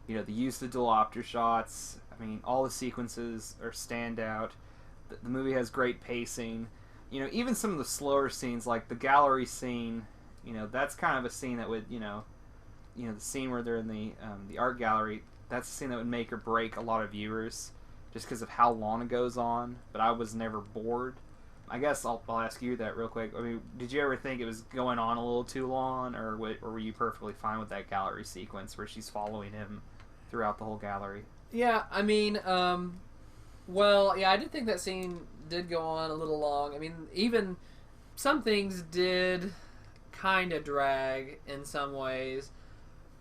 use of dual opter shots. I mean, all the sequences are standout. The movie has great pacing. You know, even some of the slower scenes, like the gallery scene. You know, that's kind of a scene that would, the scene where they're in the art gallery. That's a scene that would make or break a lot of viewers, just because of how long it goes on. But I was never bored. I guess I'll ask you that real quick. I mean, did you ever think it was going on a little too long, or were you perfectly fine with that gallery sequence where she's following him throughout the whole gallery? Yeah, I mean, well, yeah, I did think that scene did go on a little long. I mean, even some things did kind of drag in some ways,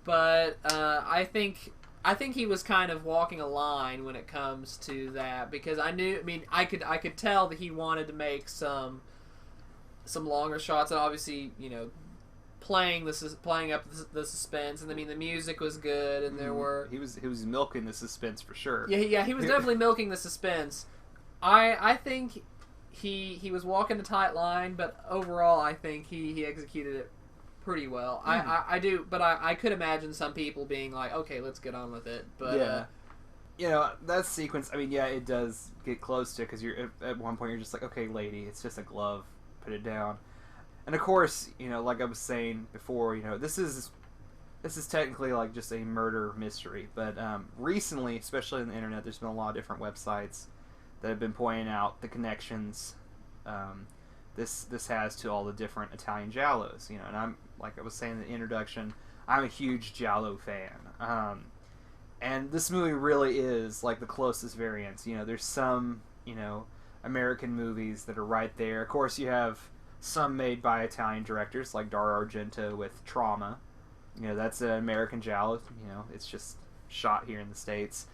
but I think he was kind of walking a line when it comes to that, because I could tell that he wanted to make some longer shots, and obviously, playing up the suspense, and I mean the music was good, and there were he was milking the suspense for sure. Yeah, he was definitely milking the suspense. I think he was walking a tight line, but overall I think he executed it pretty well. I do, but I could imagine some people being like, okay, let's get on with it. But yeah, that sequence. I mean, yeah, it does get close to, because you're at one point you're just like, okay, lady, it's just a glove, put it down. And of course, like I was saying before, this is technically like just a murder mystery. But recently, especially on the internet, there's been a lot of different websites that have been pointing out the connections this has to all the different Italian giallos. And I'm, like I was saying in the introduction, I'm a huge giallo fan. And this movie really is like the closest variant. There's some American movies that are right there. Of course, you have some made by Italian directors like Dario Argento with Trauma. That's an American giallo. It's just shot here in the States.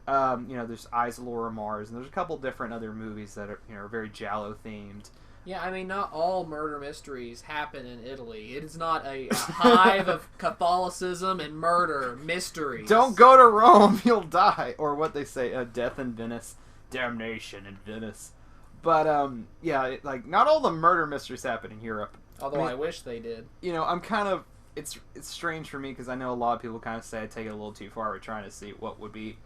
There's Eyes of Laura Mars, and there's a couple different other movies that are very giallo themed. Yeah, I mean, not all murder mysteries happen in Italy. It is not a hive of Catholicism and murder mysteries. Don't go to Rome, you'll die. Or what they say, death in Venice, damnation in Venice. But, yeah, like, not all the murder mysteries happen in Europe. Although I wish they did. I'm kind of... It's strange for me, because I know a lot of people kind of say I take it a little too far. We're trying to see what would be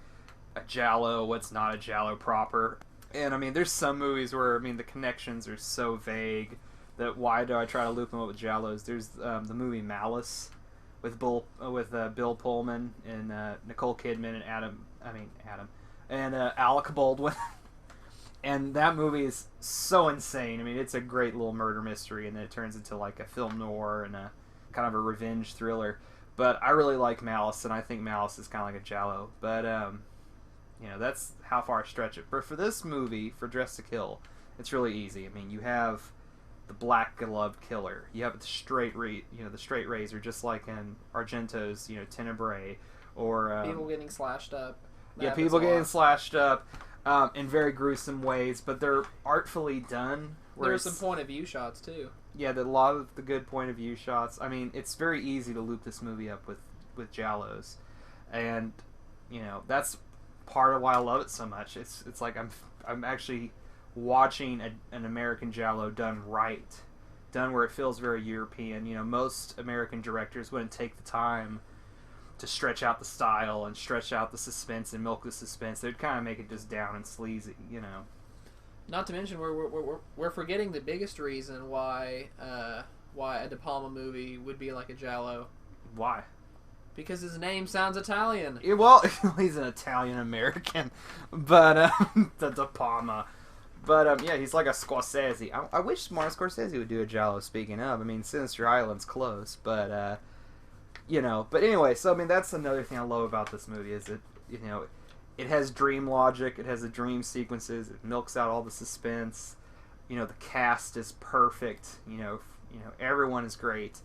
a giallo, what's not a giallo proper. And, I mean, there's some movies where, the connections are so vague that why do I try to loop them up with giallos? There's the movie Malice with Bill Pullman and Nicole Kidman and Alec Baldwin. And that movie is so insane. I mean, it's a great little murder mystery, and then it turns into like a film noir and a kind of a revenge thriller. But I really like Malice, and I think Malice is kind of like a giallo. But that's how far I stretch it. But for this movie, for Dress to Kill, it's really easy. I mean, you have the black gloved killer. You have the straight razor, just like in Argento's, Tenebrae, or people getting slashed up. Yeah, people getting slashed up in very gruesome ways, but they're artfully done. There's some point of view shots too. Yeah, a lot of the good point of view shots. I mean, it's very easy to loop this movie up with giallos, and that's part of why I love it so much. It's like I'm actually watching an American giallo done right, done where it feels very European. Most American directors wouldn't take the time to stretch out the style and stretch out the suspense and milk the suspense. They'd kind of make it just down and sleazy, Not to mention, we're forgetting the biggest reason why a De Palma movie would be like a giallo. Why? Because his name sounds Italian. Well, he's an Italian American, but the Palma. But yeah, he's like a Scorsese. I wish Martin Scorsese would do a Giallo. Speaking of, I mean, Sinister Island's close, but you know. But anyway, so I mean, that's another thing I love about this movie is it, you know, it has dream logic. It has the dream sequences. It milks out all the suspense. You know, the cast is perfect. You know, everyone is great.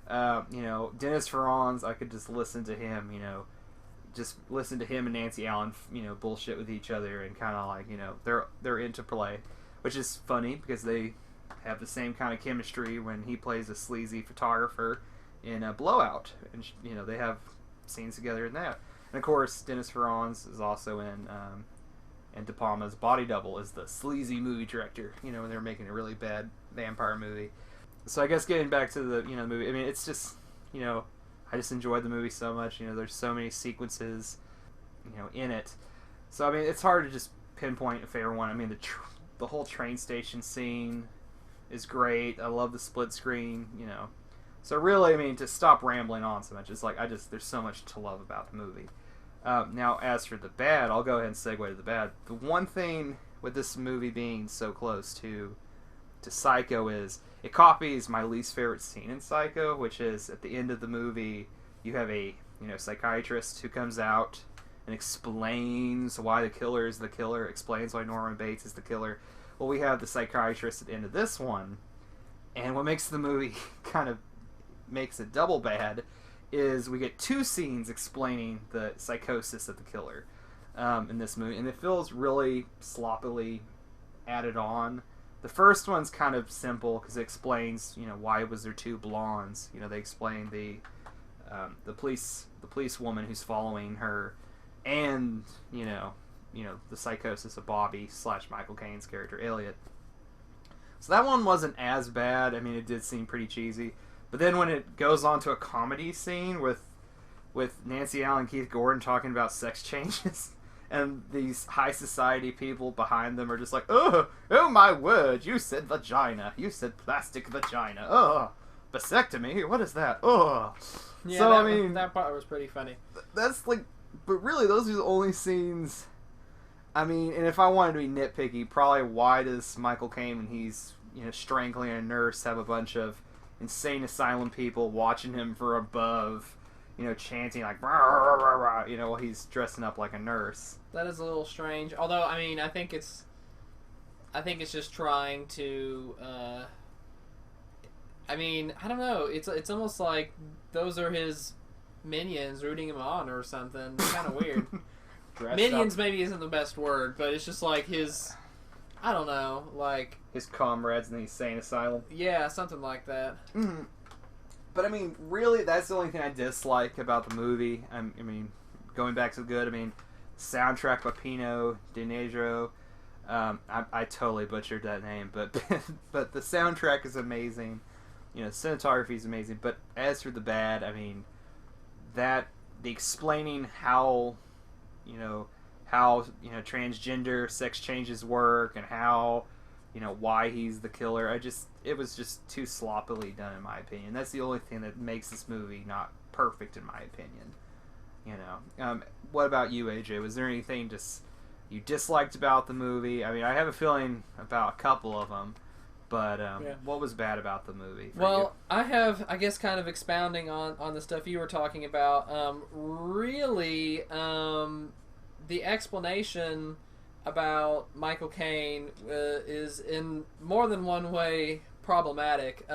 You know, Dennis Farron's, I could just listen to him, you know, just listen to him and Nancy Allen, you know, bullshit with each other and kind of like, you know, they're into play, which is funny because they have the same kind of chemistry when he plays a sleazy photographer in a Blowout, and you know, they have scenes together in that. And of course, Dennis Farron's is also in De Palma's Body Double as the sleazy movie director, you know, when they're making a really bad vampire movie. So I guess getting back to the, you know, movie, I mean, it's just, you know, I just enjoyed the movie so much. You know, there's so many sequences, you know, in it. So I mean, it's hard to just pinpoint a favorite one. I mean, the whole train station scene is great. I love the split screen, you know. So really, I mean, to stop rambling on so much, it's like there's so much to love about the movie. Now, as for the bad, I'll go ahead and segue to the bad. The one thing with this movie being so close to Psycho is it copies my least favorite scene in Psycho, which is at the end of the movie, you have a, you know, psychiatrist who comes out and explains why the killer is the killer, explains why Norman Bates is the killer. Well, we have the psychiatrist at the end of this one, and what makes the movie kind of makes it double bad is we get two scenes explaining the psychosis of the killer in this movie, and it feels really sloppily added on. The first one's kind of simple because it explains, you know, why was there two blondes. You know, they explain the police woman who's following her, and you know the psychosis of Bobby / Michael Caine's character Elliot. So that one wasn't as bad. I mean, it did seem pretty cheesy, but then when it goes on to a comedy scene with Nancy Allen and Keith Gordon talking about sex changes. And these high society people behind them are just like, oh my word, you said vagina. You said plastic vagina. Oh, vasectomy? What is that? Oh. Yeah, so, I mean, that part was pretty funny. That's like, but really, those are the only scenes. I mean, and if I wanted to be nitpicky, probably why does Michael Caine, when he's, you know, strangling a nurse, have a bunch of insane asylum people watching him from above, you know, chanting like, rah, rah, rah, rah, you know, while he's dressing up like a nurse. That is a little strange. Although, I mean, I think it's just trying to. I mean, I don't know. It's almost like those are his minions rooting him on or something. It's kind of weird. Minions maybe isn't the best word, but it's just like his. I don't know, like his comrades in the insane asylum. Yeah, something like that. Mm-hmm. But I mean, really, that's the only thing I dislike about the movie. I mean, going back to the good, I mean, soundtrack by Pino Dinegro. I totally butchered that name, but but the soundtrack is amazing. You know, cinematography is amazing. But as for the bad, I mean, the explaining how transgender sex changes work and how, you know, why he's the killer. It was just too sloppily done, in my opinion. That's the only thing that makes this movie not perfect, in my opinion. You know, what about you, AJ? Was there anything you disliked about the movie? I mean, I have a feeling about a couple of them, but what was bad about the movie? Well, I have, I guess, kind of expounding on the stuff you were talking about. Really, the explanation about Michael Caine is in more than one way problematic.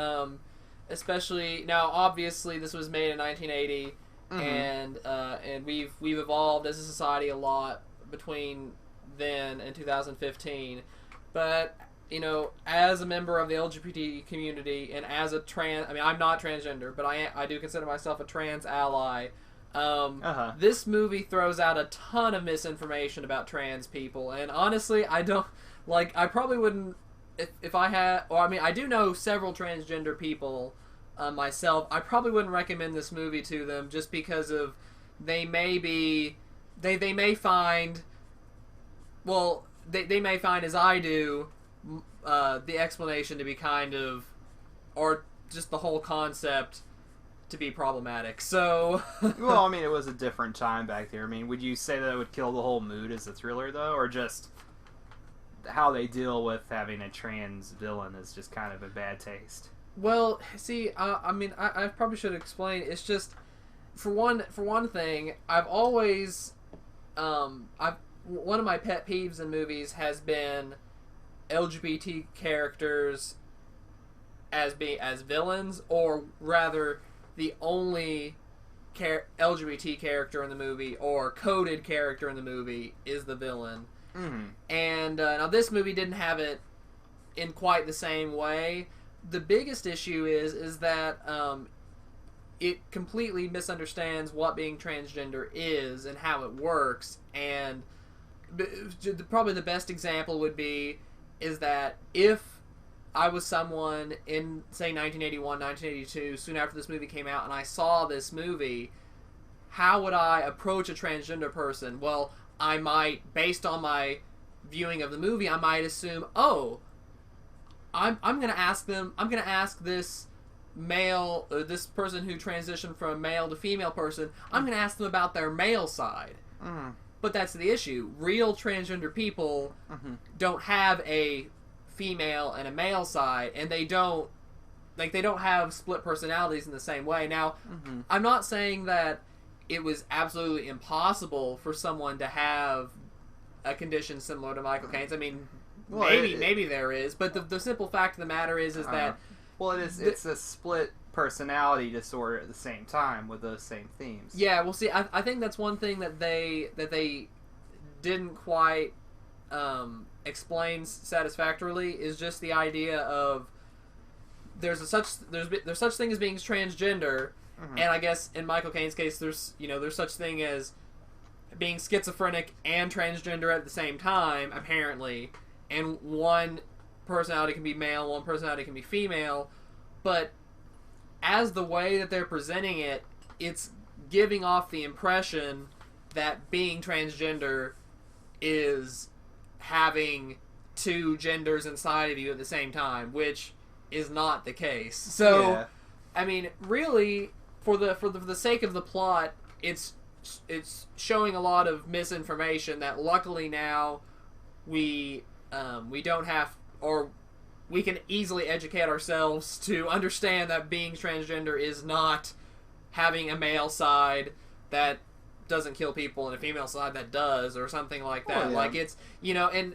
Especially now, obviously, this was made in 1980, and we've evolved as a society a lot between then and 2015. But you know, as a member of the LGBT community and as a I'm not transgender, but I do consider myself a trans ally. This movie throws out a ton of misinformation about trans people, and honestly, I probably wouldn't, if I had, or I mean, I do know several transgender people myself. I probably wouldn't recommend this movie to them just because of they may find as I do the explanation to be kind of, or just the whole concept to be problematic. So, well, I mean, it was a different time back there. I mean, would you say that it would kill the whole mood as a thriller, though, or just how they deal with having a trans villain is just kind of a bad taste? well, see, I mean, I probably should explain. It's just for one thing, I've always, one of my pet peeves in movies has been LGBT characters as villains, or rather, the only LGBT character in the movie or coded character in the movie is the villain. Mm-hmm. And now this movie didn't have it in quite the same way. The biggest issue is that it completely misunderstands what being transgender is and how it works. And probably the best example would be is that if I was someone in, say, 1981, 1982, soon after this movie came out, and I saw this movie, how would I approach a transgender person? Well, I might, based on my viewing of the movie, I might assume, oh, I'm going to ask this male, this person who transitioned from male to female person, I'm going to ask them about their male side. Mm-hmm. But that's the issue. Real transgender people don't have a female and a male side, and they don't have split personalities in the same way. Now, I'm not saying that it was absolutely impossible for someone to have a condition similar to Michael Caine's. I mean, well, maybe there is, but the simple fact of the matter is that well, it's a split personality disorder at the same time with those same themes. Yeah, well, see, I think that's one thing that they didn't quite explain satisfactorily, is just the idea of there's such thing as being transgender, and I guess in Michael Caine's case, there's such thing as being schizophrenic and transgender at the same time, apparently, and one personality can be male, one personality can be female, but as the way that they're presenting it, it's giving off the impression that being transgender is having two genders inside of you at the same time, which is not the case. So, yeah. I mean, really, for the sake of the plot, it's showing a lot of misinformation that luckily now we don't have, or we can easily educate ourselves to understand that being transgender is not having a male side that doesn't kill people and a female side that does, or something like that. Oh, yeah. Like, it's, and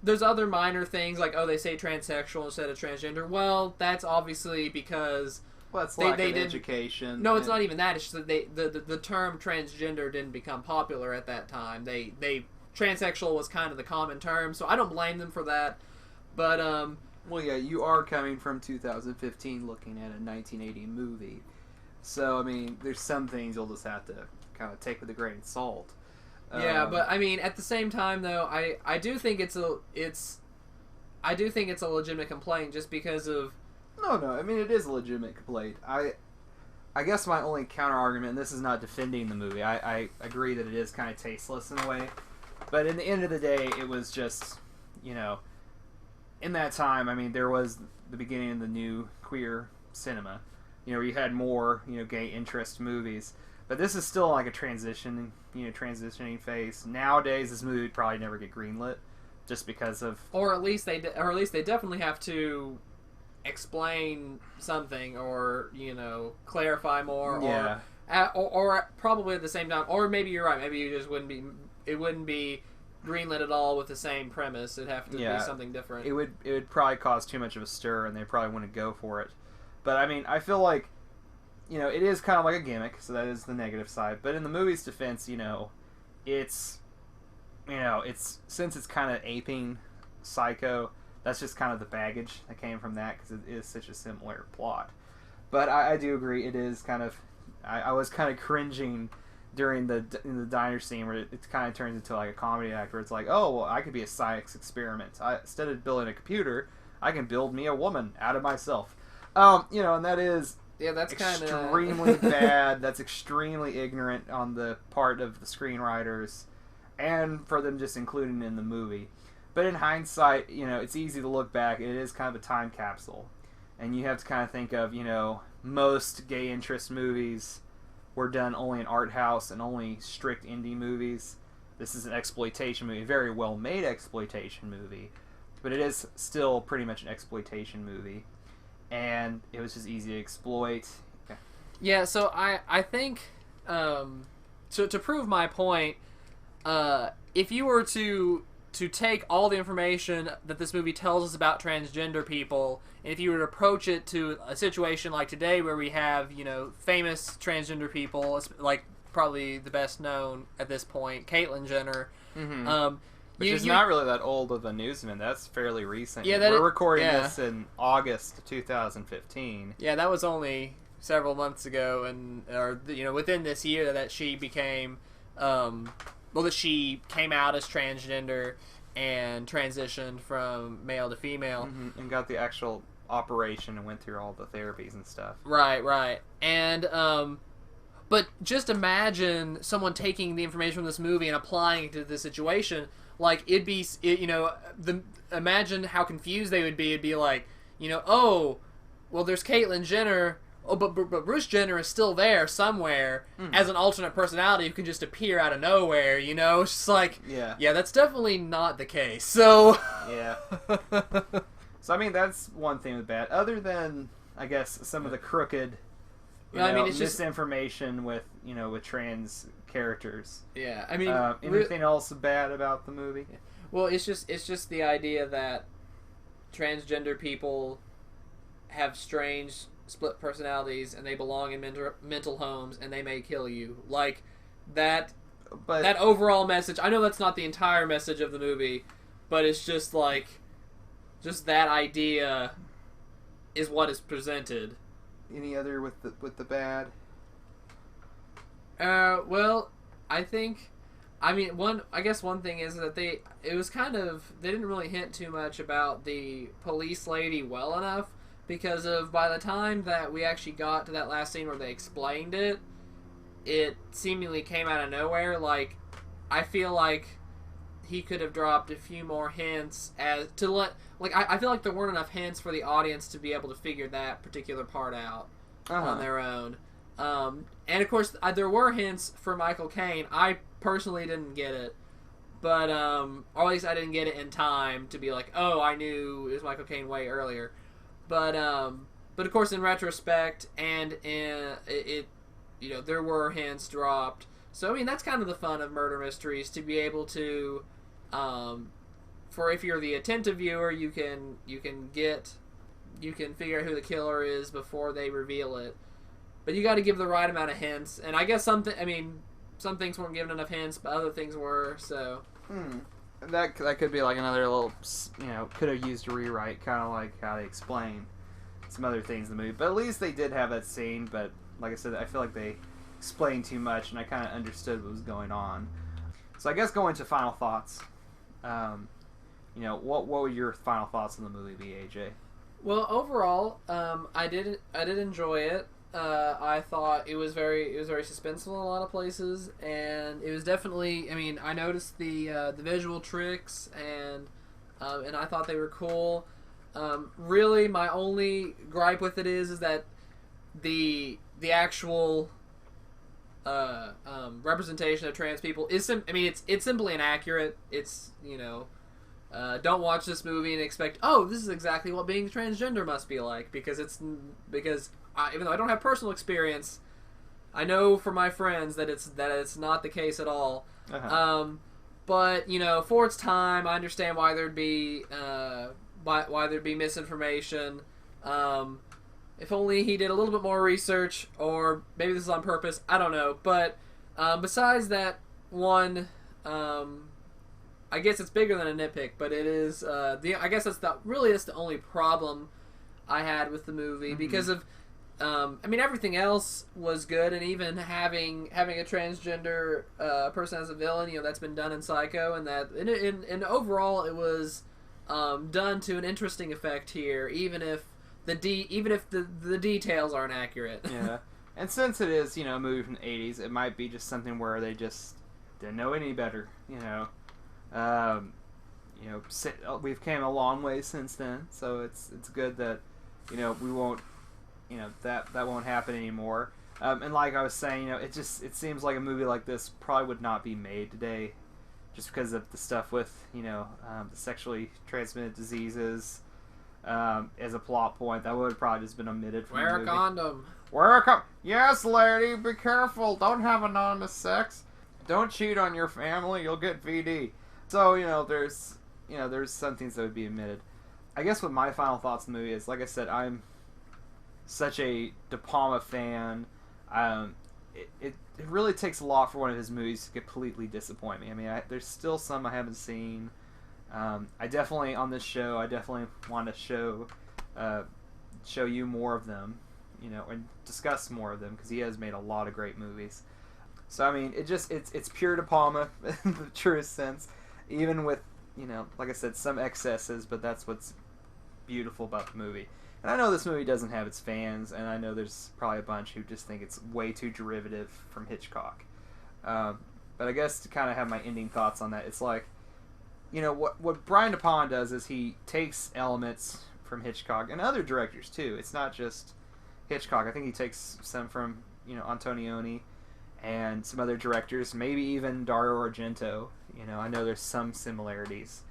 there's other minor things, like, oh, they say transsexual instead of transgender. Well, that's obviously because it's lack of education. No, it's not even that. It's just that the term transgender didn't become popular at that time. Transsexual was kind of the common term, so I don't blame them for that. But well, yeah, you are coming from 2015, looking at a 1980 movie, so I mean, there's some things you'll just have to kind of take with a grain of salt. Yeah, but I mean, at the same time, though, I do think it's a legitimate complaint, just because of. No, I mean, it is a legitimate complaint. I guess my only counter argument, and this is not defending the movie, I agree that it is kind of tasteless in a way, but in the end of the day, it was just, in that time, I mean, there was the beginning of the new queer cinema, where you had more, gay interest movies. But this is still like a transitioning phase. Nowadays, this movie would probably never get greenlit, just because of. Or at least they definitely have to explain something, or clarify more. Yeah. Or probably at the same time, or maybe you're right. Maybe you just wouldn't be greenlit at all with the same premise. It'd have to be something different. It would probably cause too much of a stir, and they probably wouldn't go for it. But I mean, I feel like, it is kind of like a gimmick, so that is the negative side. But in the movie's defense, it's since it's kind of aping Psycho, that's just kind of the baggage that came from that, because it is such a similar plot. But I do agree, it is kind of. I was kind of cringing during in the diner scene, where it kind of turns into like a comedy act, where it's like, oh, well, I could be a science experiment. Instead of building a computer, I can build me a woman out of myself. And that is. Yeah, that's extremely bad. That's extremely ignorant on the part of the screenwriters, and for them just including it in the movie. But in hindsight, it's easy to look back. It is kind of a time capsule, and you have to kind of think of, most gay interest movies were done only in art house and only strict indie movies. This is an exploitation movie, a very well made exploitation movie, but it is still pretty much an exploitation movie, and it was just easy to exploit. Yeah, so I think to prove my point, if you were to take all the information that this movie tells us about transgender people, and if you were to approach it to a situation like today where we have, famous transgender people, like probably the best known at this point, Caitlyn Jenner, which is not really that old of a newsman. That's fairly recent. Yeah, we're recording this in August 2015. Yeah, that was only several months ago, within this year that she became, that she came out as transgender and transitioned from male to female, and got the actual operation and went through all the therapies and stuff. Right, and but just imagine someone taking the information from this movie and applying it to the situation. Like, imagine how confused they would be. It'd be like, oh, well, there's Caitlyn Jenner. Oh, but Bruce Jenner is still there somewhere as an alternate personality who can just appear out of nowhere, It's just like, yeah, that's definitely not the case. So... Yeah. So, I mean, that's one thing with bad. Other than, I guess, some of the crooked, it's misinformation with trans characters. Yeah, I mean... anything else bad about the movie? Well, it's just the idea that transgender people have strange split personalities and they belong in mental homes and they may kill you. Like, that overall message, I know that's not the entire message of the movie, but it's just like, just that idea is what is presented. Any other with the bad? Well, I mean, one thing is that they didn't really hint too much about the police lady well enough, because by the time that we actually got to that last scene where they explained it, it seemingly came out of nowhere. Like, I feel like he could have dropped a few more hints I feel like there weren't enough hints for the audience to be able to figure that particular part out on their own. And of course, there were hints for Michael Caine. I personally didn't get it, but or at least I didn't get it in time to be like, oh, I knew it was Michael Caine way earlier. But of course, in retrospect, and there were hints dropped. So I mean, that's kind of the fun of murder mysteries, to be able to, for if you're the attentive viewer, you can figure out who the killer is before they reveal it. But you got to give the right amount of hints, and I guess some things weren't given enough hints, but other things were. So. That could be like another little, could have used a rewrite, kind of like how they explain some other things in the movie. But at least they did have that scene, but like I said, I feel like they explained too much, and I kind of understood what was going on. So I guess going to final thoughts, what would your final thoughts on the movie be, AJ? Well, overall, I did enjoy it. I thought it was very suspenseful in a lot of places, and it was definitely. I mean, I noticed the visual tricks, and I thought they were cool. Really, my only gripe with it is that the actual representation of trans people is it's simply inaccurate. It's don't watch this movie and expect, oh, this is exactly what being transgender must be like, because even though I don't have personal experience, I know from my friends that it's not the case at all. But for its time, I understand why there'd be misinformation. If only he did a little bit more research, or maybe this is on purpose. I don't know. But besides that one, I guess it's bigger than a nitpick. But it is. I guess that's the only problem I had with the movie, because of. Everything else was good, and even having a transgender person as a villain, that's been done in Psycho, and that and overall it was done to an interesting effect here, even if the details aren't accurate. Yeah, and since it is a movie from the '80s, it might be just something where they just didn't know any better. We've came a long way since then, so it's good that we won't that won't happen anymore. And like I was saying, it seems like a movie like this probably would not be made today, just because of the stuff with the sexually transmitted diseases as a plot point. That would have probably just been omitted from the movie. Wear a condom. Wear a condom. Yes, lady, be careful. Don't have anonymous sex. Don't cheat on your family. You'll get VD. So there's some things that would be omitted. I guess what my final thoughts on the movie is, like I said, I'm such a De Palma fan. It really takes a lot for one of his movies to completely disappoint me. I mean, there's still some I haven't seen. I definitely, on this show, want to show you more of them, and discuss more of them, because he has made a lot of great movies. So I mean, it's pure De Palma in the truest sense, even with like I said, some excesses, but that's what's beautiful about the movie. And I know this movie doesn't have its fans, and I know there's probably a bunch who just think it's way too derivative from Hitchcock. But I guess to kind of have my ending thoughts on that, it's like, what Brian De Palma does is he takes elements from Hitchcock and other directors too. It's not just Hitchcock. I think he takes some from Antonioni and some other directors, maybe even Dario Argento. I know there's some similarities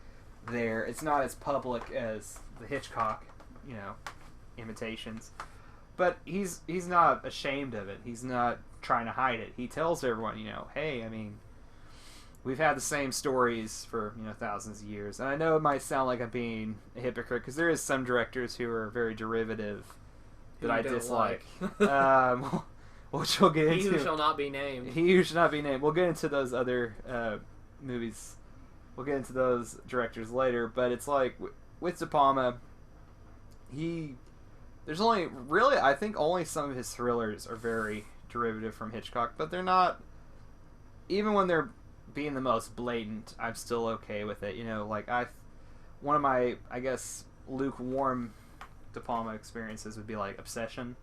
there. It's not as public as the Hitchcock, imitations, but he's not ashamed of it. He's not trying to hide it. He tells everyone, hey, I mean, we've had the same stories for thousands of years. And I know it might sound like I'm being a hypocrite, because there is some directors who are very derivative that I dislike. Which we'll get into. He who shall not be named. He who shall not be named. We'll get into those other movies. We'll get into those directors later. But it's like, with De Palma, there's only, really, I think only some of his thrillers are very derivative from Hitchcock. But they're not, even when they're being the most blatant, I'm still okay with it. One of my, I guess, lukewarm De Palma experiences would be like Obsession,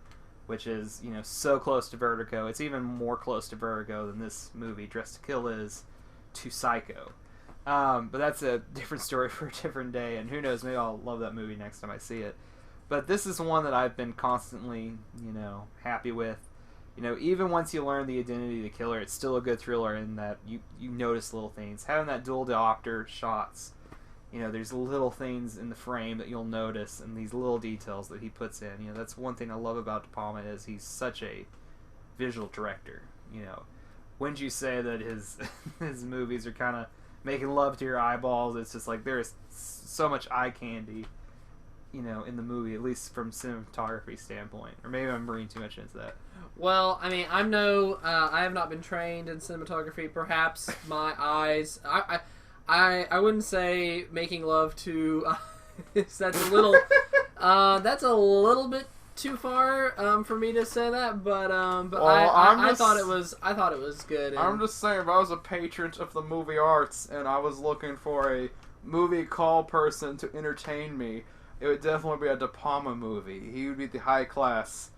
which is, so close to Vertigo. It's even more close to Vertigo than this movie, Dressed to Kill, is to Psycho. But that's a different story for a different day, and who knows, maybe I'll love that movie next time I see it. But this is one that I've been constantly, happy with. Even once you learn the identity of the killer, it's still a good thriller in that you notice little things. Having that dual diopter shots, there's little things in the frame that you'll notice, and these little details that he puts in. That's one thing I love about De Palma, is he's such a visual director. Wouldn't you say that his movies are kind of making love to your eyeballs? It's just like there's so much eye candy, in the movie, at least from cinematography standpoint. Or maybe I'm reading too much into that. Well, I mean, I have not been trained in cinematography. Perhaps my eyes, I wouldn't say making love to. That's a little bit too far for me to say that, but I thought it was good. I'm just saying, if I was a patron of the movie arts and I was looking for a movie call person to entertain me, it would definitely be a De Palma movie. He would be the high class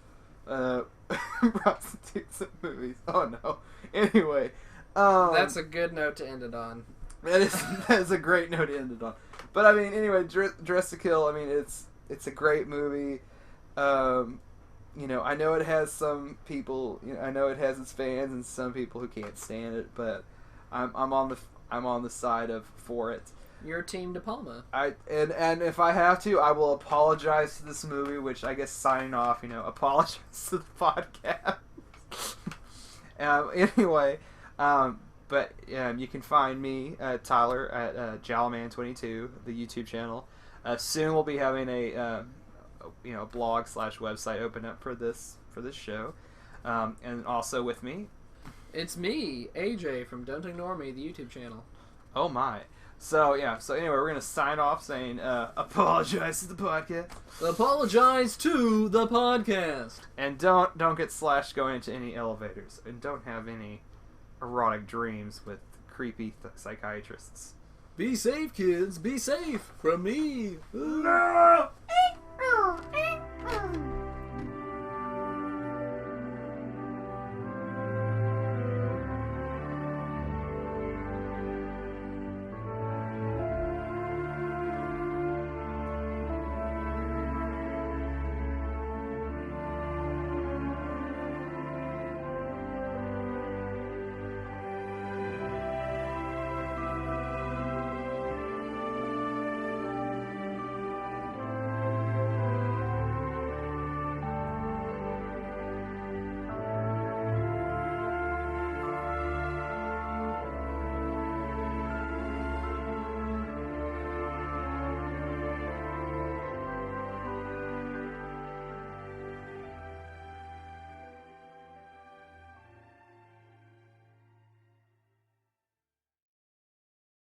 prostitutes in movies. Oh no. Anyway, that's a good note to end it on. That is a great note to end it on. But I mean, anyway, Dressed to Kill. I mean, it's a great movie. I know it has some people. I know it has its fans and some people who can't stand it. But I'm on the side for it. You're Team De Palma. And if I have to, I will apologize to this movie. Which I guess signing off, apologize to the podcast. Anyway. But you can find me, Tyler, at JalloMan22, the YouTube channel. Soon we'll be having a blog/website open up for this show, and also with me, it's me, AJ from Don't Ignore Me, the YouTube channel. Oh my! So anyway, we're gonna sign off saying apologize to the podcast. Apologize to the podcast. And don't get slashed going into any elevators, and don't have any erotic dreams with creepy psychiatrists. Be safe, kids. Be safe from me. No!